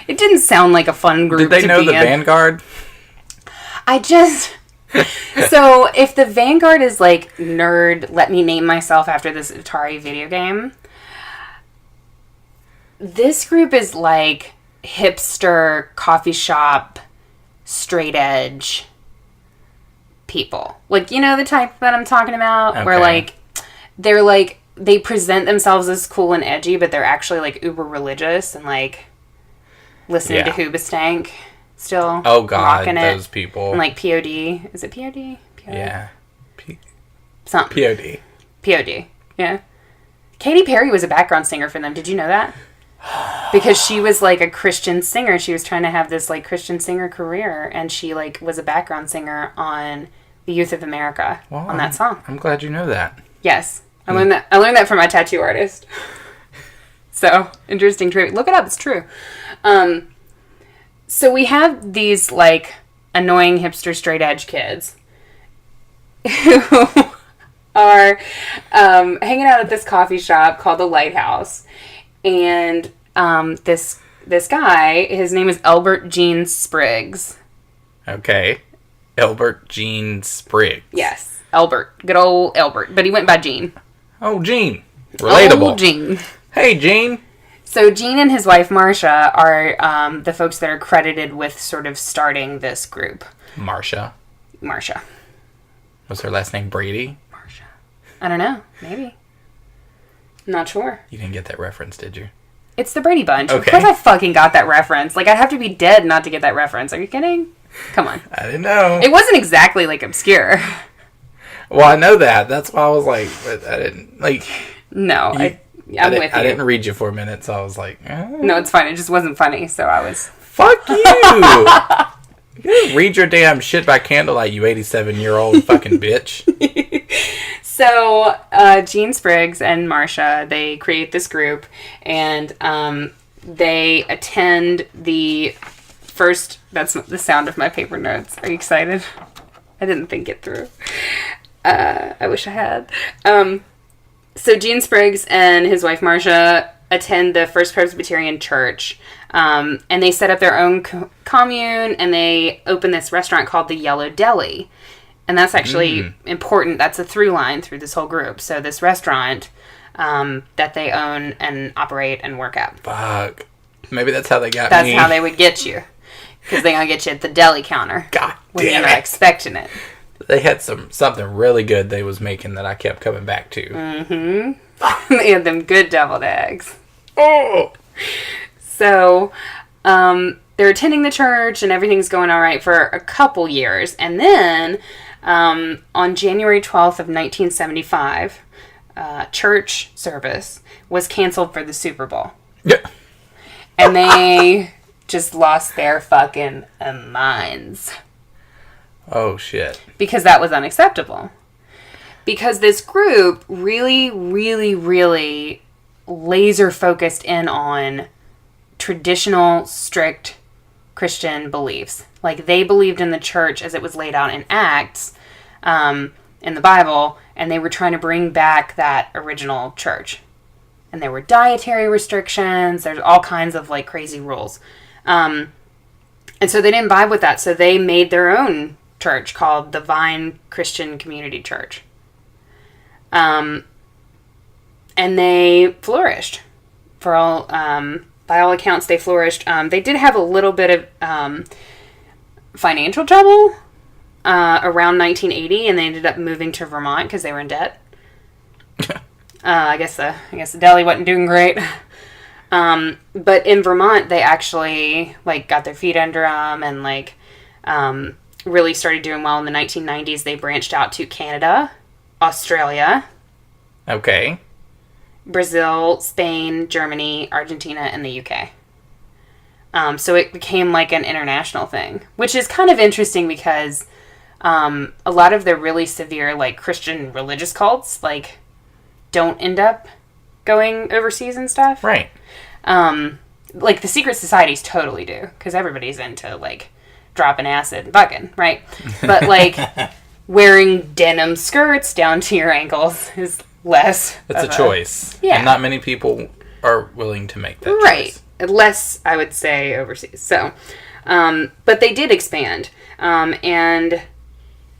it didn't sound like a fun group. Did they know the Vanguard? So if the Vanguard is like nerd, let me name myself after this Atari video game, this group is like hipster, coffee shop, straight edge people. Like, you know the type that I'm talking about? Okay. Where like, they're like, they present themselves as cool and edgy, but they're actually like uber religious and like listening to Hoobastank still. Oh god, those it. people. And like POD. Is it POD? Yeah. Something. POD. POD. Yeah. Katy Perry was a background singer for them. Did you know that? Because she was like a Christian singer. She was trying to have this like Christian singer career, and she like was a background singer on The Youth of America on that song. I'm glad you know that. Yes. I learned that from my tattoo artist. So, interesting trivia. Look it up, it's true. So we have these like annoying hipster straight edge kids who are hanging out at this coffee shop called the Lighthouse, and this this guy, his name is Elbert Gene Spriggs. Okay. Elbert Gene Spriggs. Yes, Elbert. Good old Elbert. But he went by Gene. Oh, Gene. Relatable. Oh, Gene. Hey, Gene. So Gene and his wife Marcia are the folks that are credited with sort of starting this group. Marcia. Was her last name Brady? Marcia. I don't know. Maybe. I'm not sure. You didn't get that reference, did you? It's the Brady Bunch. Okay. Of course I fucking got that reference. Like, I'd have to be dead not to get that reference. Are you kidding? Come on. I didn't know. It wasn't exactly, like, obscure. Well, I know that. That's why I was like, but I didn't, like... No, I'm with you. I didn't read you for a minute, so I was like... No, it's fine. It just wasn't funny, so I was... Fuck you! You read your damn shit by candlelight, you 87-year-old fucking bitch. So, Gene Spriggs and Marcia, they create this group, and they attend the first... That's the sound of my paper notes. Are you excited? I didn't think it through. I wish I had. So Gene Spriggs and his wife Marcia attend the First Presbyterian Church, and they set up their own commune, and they open this restaurant called the Yellow Deli. And that's actually important. That's a through line through this whole group. So this restaurant that they own and operate and work at. Fuck. Maybe that's how they got That's me. how they would get you. Because they're going to get you at the deli counter. God when damn you're not expecting it. They had something really good they was making that I kept coming back to. Mm-hmm. They had them good deviled eggs. Oh! So, they're attending the church and everything's going all right for a couple years. And then, on January 12th of 1975, church service was canceled for the Super Bowl. Yeah. And they just lost their fucking minds. Oh, shit. Because that was unacceptable. Because this group really, really, really laser focused in on traditional, strict Christian beliefs. Like, they believed in the church as it was laid out in Acts, in the Bible, and they were trying to bring back that original church. And there were dietary restrictions, there's all kinds of, like, crazy rules. And so they didn't vibe with that, so they made their own church called the Vine Christian Community Church. And they flourished. For all, by all accounts, they flourished. They did have a little bit of financial trouble around 1980, and they ended up moving to Vermont because they were in debt. I guess the deli wasn't doing great. But in Vermont, they actually like got their feet under them and like really started doing well in the 1990s. They branched out to Canada, Australia, Okay. Brazil, Spain, Germany, Argentina, and the UK. So it became like an international thing, which is kind of interesting because a lot of the really severe like Christian religious cults like don't end up going overseas and stuff. Right. Like the secret societies totally do because everybody's into like dropping acid and fucking, right? But like wearing denim skirts down to your ankles is less. It's a choice. Yeah. And not many people are willing to make that Right. choice. Less, I would say, overseas. So, but they did expand. And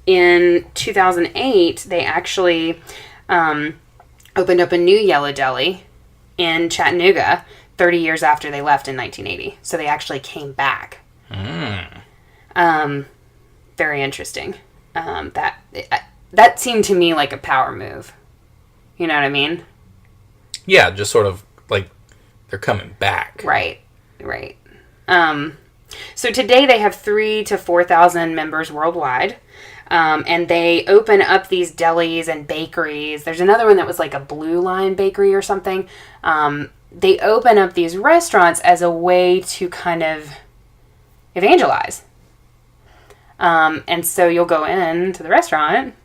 in 2008, they actually opened up a new Yellow Deli in Chattanooga 30 years after they left in 1980. So they actually came back. Very interesting. That seemed to me like a power move. You know what I mean? Yeah, just sort of like they're coming back. Right. So today they have 3,000 to 4,000 members worldwide. And they open up these delis and bakeries. There's another one that was like a Blue Line bakery or something. They open up these restaurants as a way to kind of evangelize. And so you'll go into the restaurant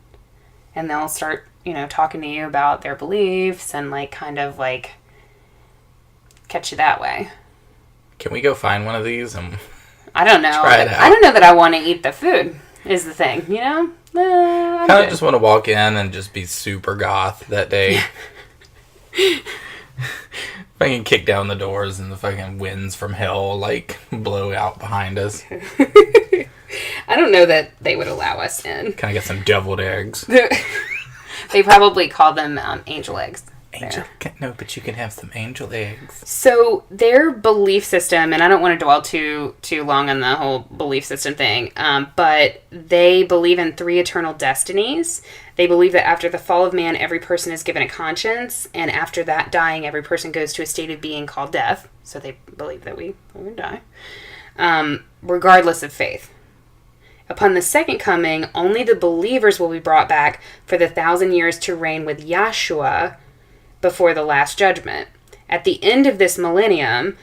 and they'll start, talking to you about their beliefs and like kind of like catch you that way. Can we go find one of these and I don't know. try it out? I don't know that I want to eat the food is the thing, I'm Kind good. of just want to walk in and just be super goth that day. Fucking kick down the doors and the fucking winds from hell, like, blow out behind us. I don't know that they would allow us in. Kind of get some deviled eggs. They probably call them angel eggs. No, but you can have some angel eggs. So their belief system, and I don't want to dwell too long on the whole belief system thing, but they believe in 3 eternal destinies. They believe that after the fall of man, every person is given a conscience, and after that dying, every person goes to a state of being called death. So they believe that we will die, regardless of faith. Upon the second coming, only the believers will be brought back for the 1,000 years to reign with Yahshua before the last judgment. At the end of this millennium,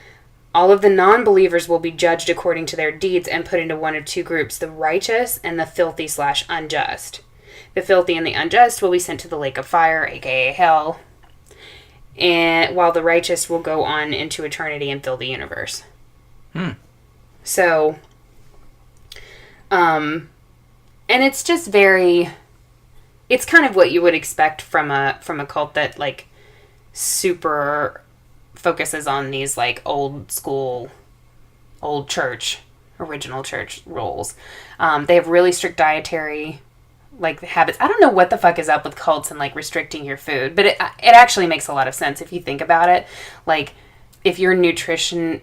all of the non-believers will be judged according to their deeds and put into one of 2 groups, the righteous and the filthy/unjust. The filthy and the unjust will be sent to the lake of fire, aka hell, and while the righteous will go on into eternity and fill the universe. So, and it's just it's kind of what you would expect from a cult that, like, super focuses on these, like, old school, old church, original church rules. They have really strict dietary, like, habits. I don't know what the fuck is up with cults and, like, restricting your food, but it actually makes a lot of sense if you think about it. Like, if you're nutrition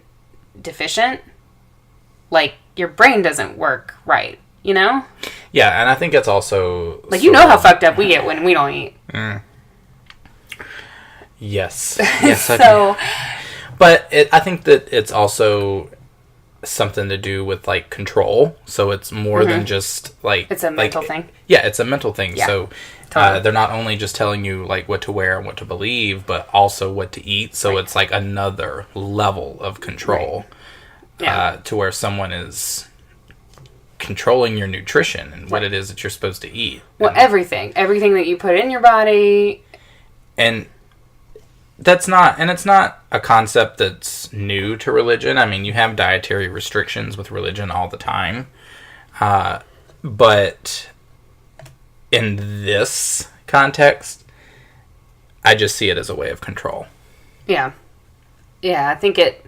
deficient, like, your brain doesn't work right, you know? Yeah, and I think it's also... Like, you know how fucked up we get when we don't eat. Yes. Yes, I So... do. But I think that it's also something to do with, like, control. So it's more than just, like... It's a mental thing. Yeah, it's a mental thing. Yeah, so totally. they're not only just telling you, like, what to wear and what to believe, but also what to eat. So it's, like, another level of control. To where someone is controlling your nutrition and what it is that you're supposed to eat. Well, everything that you put in your body. And it's not a concept that's new to religion. I mean, you have dietary restrictions with religion all the time. But in this context, I just see it as a way of control. Yeah. Yeah, I think it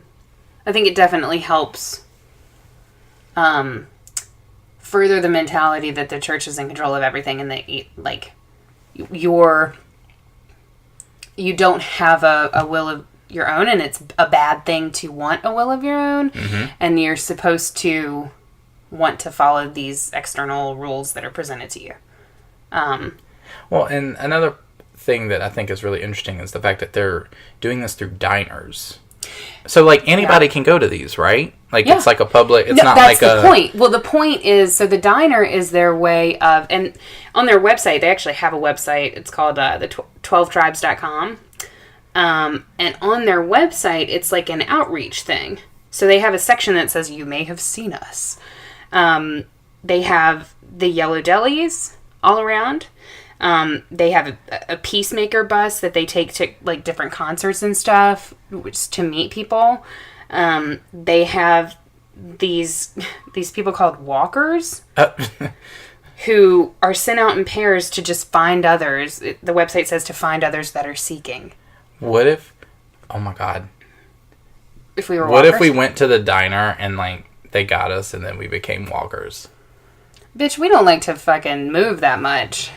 definitely helps further the mentality that the church is in control of everything and that you don't have a will of your own, and it's a bad thing to want a will of your own, and you're supposed to want to follow these external rules that are presented to you. Well, and another thing that I think is really interesting is the fact that they're doing this through diners. So, like, anybody can go to these, right? Like, it's like a public... It's not like a... That's the point. Well, the point is, so the diner is their way of... And on their website, they actually have a website. It's called the 12tribes.com. And on their website, it's like an outreach thing. So they have a section that says, you may have seen us. They have the yellow delis all around. They have a peacemaker bus that they take to, like, different concerts and stuff, which to meet people. They have these people called walkers who are sent out in pairs to just find others. The website says to find others that are seeking. What if... Oh, my God. If we were What walkers? if we went to the diner and, like, they got us and then we became walkers? Bitch, we don't like to fucking move that much.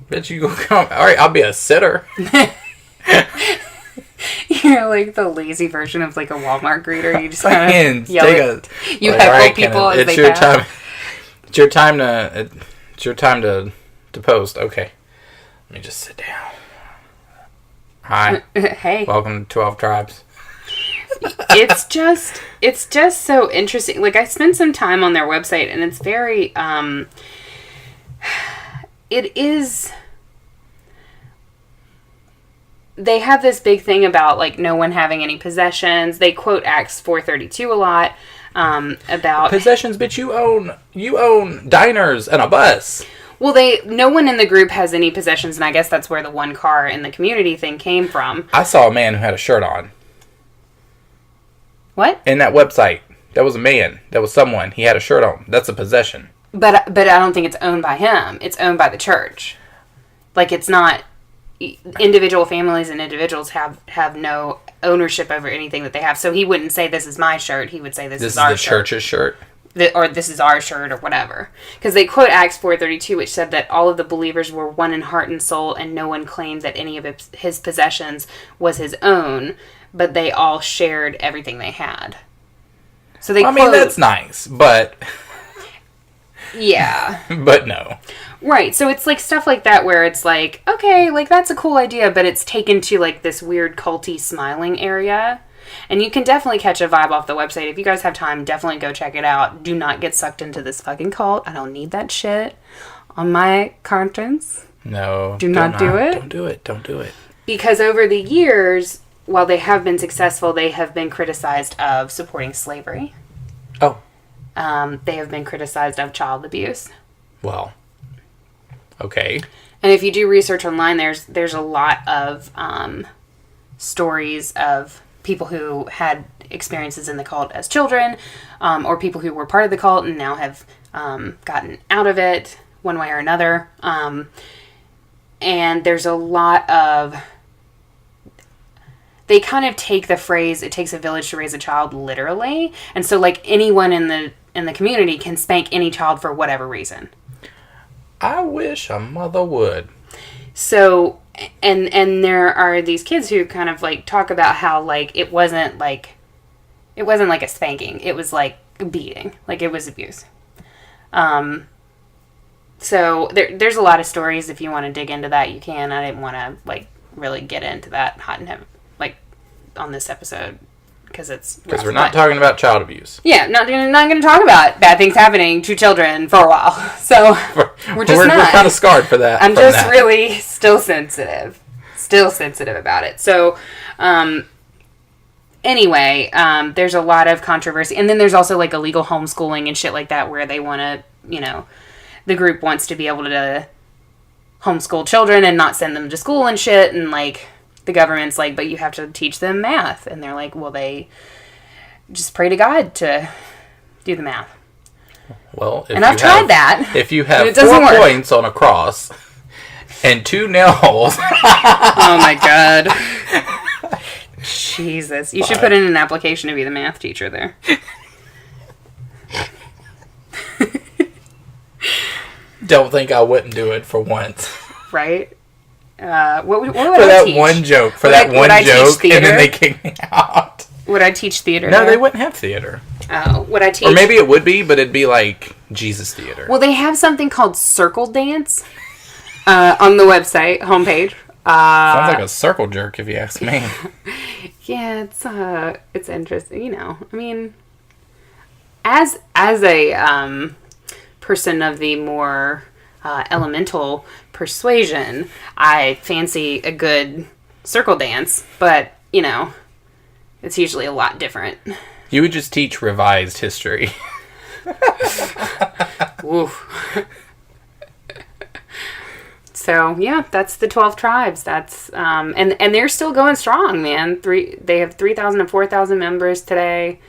Bitch, you go come. All right, I'll be a sitter. You're like the lazy version of, like, a Walmart greeter. You just kind of yell at... You like, heckle right, people Kenan, as it's they your pass. time. It's your time to post. Okay. Let me just sit down. Hi. Hey. Welcome to 12 Tribes. It's just so interesting. Like, I spent some time on their website, and it's very, it is, they have this big thing about, like, no one having any possessions. They quote Acts 4:32 a lot, about... Possessions, bitch, you own diners and a bus. Well, no one in the group has any possessions, and I guess that's where the one car in the community thing came from. I saw a man who had a shirt on. What? In that website. That was a man. That was someone. He had a shirt on. That's a possession. But I don't think it's owned by him. It's owned by the church. Like, it's not... Individual families and individuals have no ownership over anything that they have. So he wouldn't say, this is my shirt. He would say, this is our the shirt. church's shirt. Or this is our shirt, or whatever. Because they quote Acts 4:32, which said that all of the believers were one in heart and soul, and no one claimed that any of his possessions was his own, but they all shared everything they had. So they mean, that's nice, but... Yeah. But no. Right, so it's like stuff like that where it's like, okay, like that's a cool idea, but it's taken to like this weird culty smiling area. And you can definitely catch a vibe off the website. If you guys have time, definitely go check it out. Do not get sucked into this fucking cult. I don't need that shit on my conscience. No. Do not do it. Don't do it. Don't do it. Because over the years, while they have been successful, they have been criticized of supporting slavery. Oh. They have been criticized of child abuse. Well. Okay. And if you do research online, there's a lot of stories of people who had experiences in the cult as children, or people who were part of the cult and now have gotten out of it one way or another. And there's a lot of... They kind of take the phrase, it takes a village to raise a child, literally. And so, like, anyone in the community can spank any child for whatever reason. I wish a mother would. So... And there are these kids who kind of like talk about how like it wasn't like a spanking, it was like a beating, like it was abuse. So there's a lot of stories. If you want to dig into that, you can. I didn't want to like really get into that hot and heavy like on this episode because we're not talking about child abuse. Yeah, not going to talk about bad things happening to children for a while. So we're kind of scarred for that. I'm just really still sensitive about it. So anyway, there's a lot of controversy, and then there's also like illegal homeschooling and shit like that, where they want to, the group wants to be able to homeschool children and not send them to school and shit, and like. The government's like, but you have to teach them math. And they're like, well, they just pray to God to do the math. Well, I've tried that. If you have 4 points on a cross and 2 nail holes. Oh my God. Jesus. You should put in an application to be the math teacher there. Don't think I wouldn't do it for once. Right? What would for I that teach? one joke. For would that I, one joke, and then they kick me out. Would I teach theater? No, they wouldn't have theater. Oh, would I teach? Or maybe it would be, but it'd be like Jesus theater. Well, they have something called circle dance on the website homepage. Sounds like a circle jerk, if you ask me. Yeah, it's interesting. I mean, as a person of the more elemental persuasion, I fancy a good circle dance, but it's usually a lot different. You would just teach revised history. Oof. So yeah, that's the 12 tribes. That's and they're still going strong, man. They have 3,000 to 4,000 members today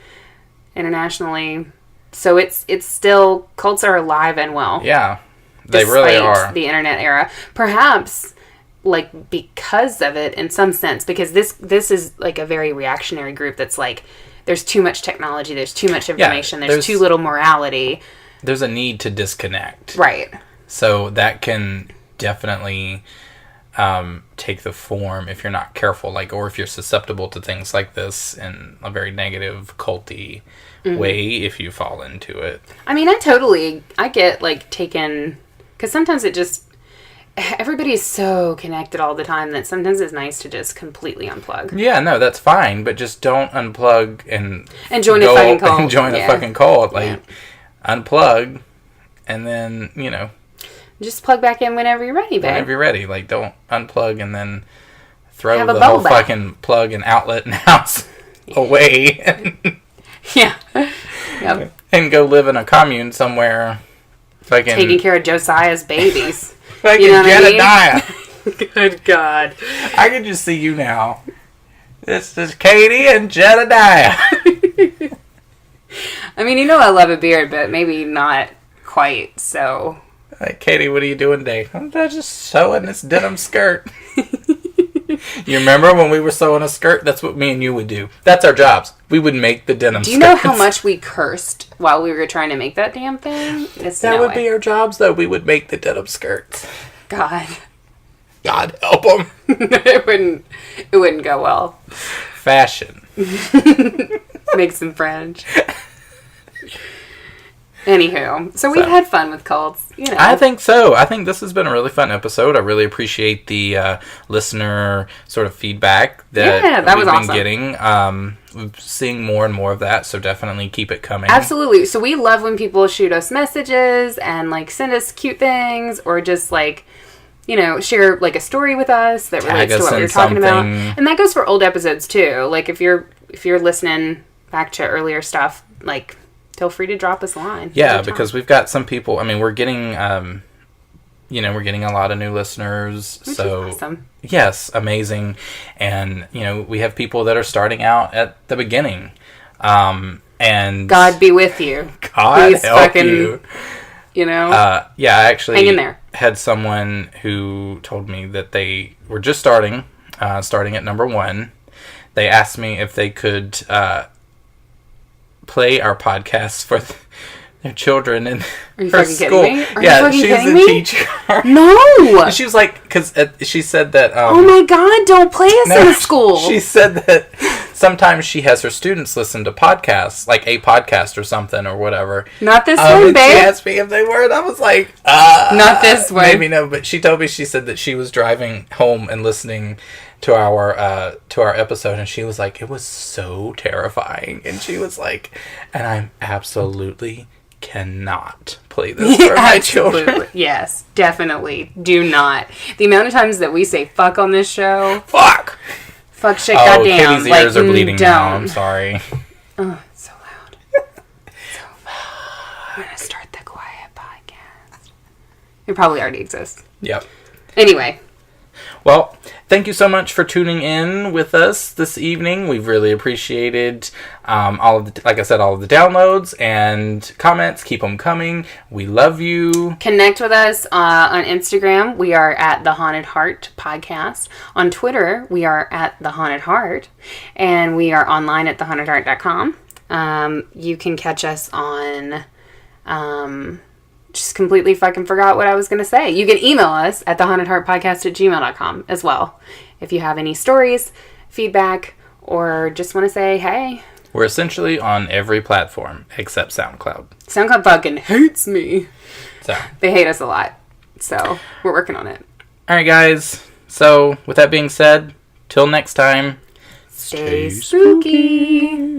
internationally. So it's still, cults are alive and well. Yeah. They really are. The internet era. Perhaps, like, because of it in some sense. Because this is, like, a very reactionary group that's, like, there's too much technology, there's too much information, there's too little morality. There's a need to disconnect. Right. So that can definitely take the form, if you're not careful, like, or if you're susceptible to things like this in a very negative, culty way, if you fall into it. I mean, I get, like, taken... Because sometimes everybody's so connected all the time that sometimes it's nice to just completely unplug. Yeah, no, that's fine, but just don't unplug and join a fucking cult. And join a fucking cult. Like, unplug, and then, just plug back in whenever you're ready, babe. Whenever you're ready. Like, don't unplug and then throw the whole fucking plug and outlet and house away. Yeah. Yep. And go live in a commune somewhere. Fucking taking care of Josiah's babies. Fucking Jedediah. Good God. I can just see you now. This is Katie and Jedediah. I mean, I love a beard, but maybe not quite so. Hey, Katie, what are you doing today? I'm just sewing this denim skirt. You remember when we were sewing a skirt? That's what me and you would do. That's our jobs. We would make the denim skirts. Do you know how much we cursed while we were trying to make that damn thing? That would be our jobs, though. We would make the denim skirts. God help them. it wouldn't go well. Fashion. Make some French. Anywho, so we've had fun with cults. You know. I think so. I think this has been a really fun episode. I really appreciate the listener sort of feedback that we've been getting. We're seeing more and more of that, so definitely keep it coming. Absolutely. So we love when people shoot us messages and like send us cute things, or just like, you know, share like a story with us that relates to what we were talking about. And that goes for old episodes too. Like if you're listening back to earlier stuff, like, feel free to drop us a line. Yeah, because we've got some people. I mean, we're getting, we're getting a lot of new listeners. Which so is awesome. Yes, amazing. And we have people that are starting out at the beginning. And God be with you. God please help you. Yeah, I actually hang in there. Had someone who told me that they were just starting at number 1. They asked me if they could play our podcast for their children in her school. She's a teacher. No, she was like, because she said that. Oh my God! Don't play us in school. She said that sometimes she has her students listen to podcasts, like a podcast or something or whatever. Not this one, babe. She asked me if they were, and I was like, not this one. Maybe no, but she told me, she said that she was driving home and listening to our episode, and she was like, it was so terrifying, and she was like, and I absolutely cannot play this for my children. Yes, definitely do not. The amount of times that we say fuck on this show, fuck shit, goddamn, Katie's ears are bleeding now. I'm sorry. Oh, it's so loud. I'm gonna start the quiet podcast. It probably already exists. Yep. Anyway. Well, thank you so much for tuning in with us this evening. We've really appreciated all of the downloads and comments. Keep them coming. We love you. Connect with us on Instagram. We are at The Haunted Heart Podcast. On Twitter, we are at The Haunted Heart. And we are online at thehauntedheart.com. You can catch us on... just completely fucking forgot what I was going to say. You can email us at thehauntedheartpodcast@gmail.com as well. If you have any stories, feedback, or just want to say, hey. We're essentially on every platform except SoundCloud. SoundCloud fucking hates me. So they hate us a lot. So we're working on it. All right, guys. So with that being said, till next time, stay spooky.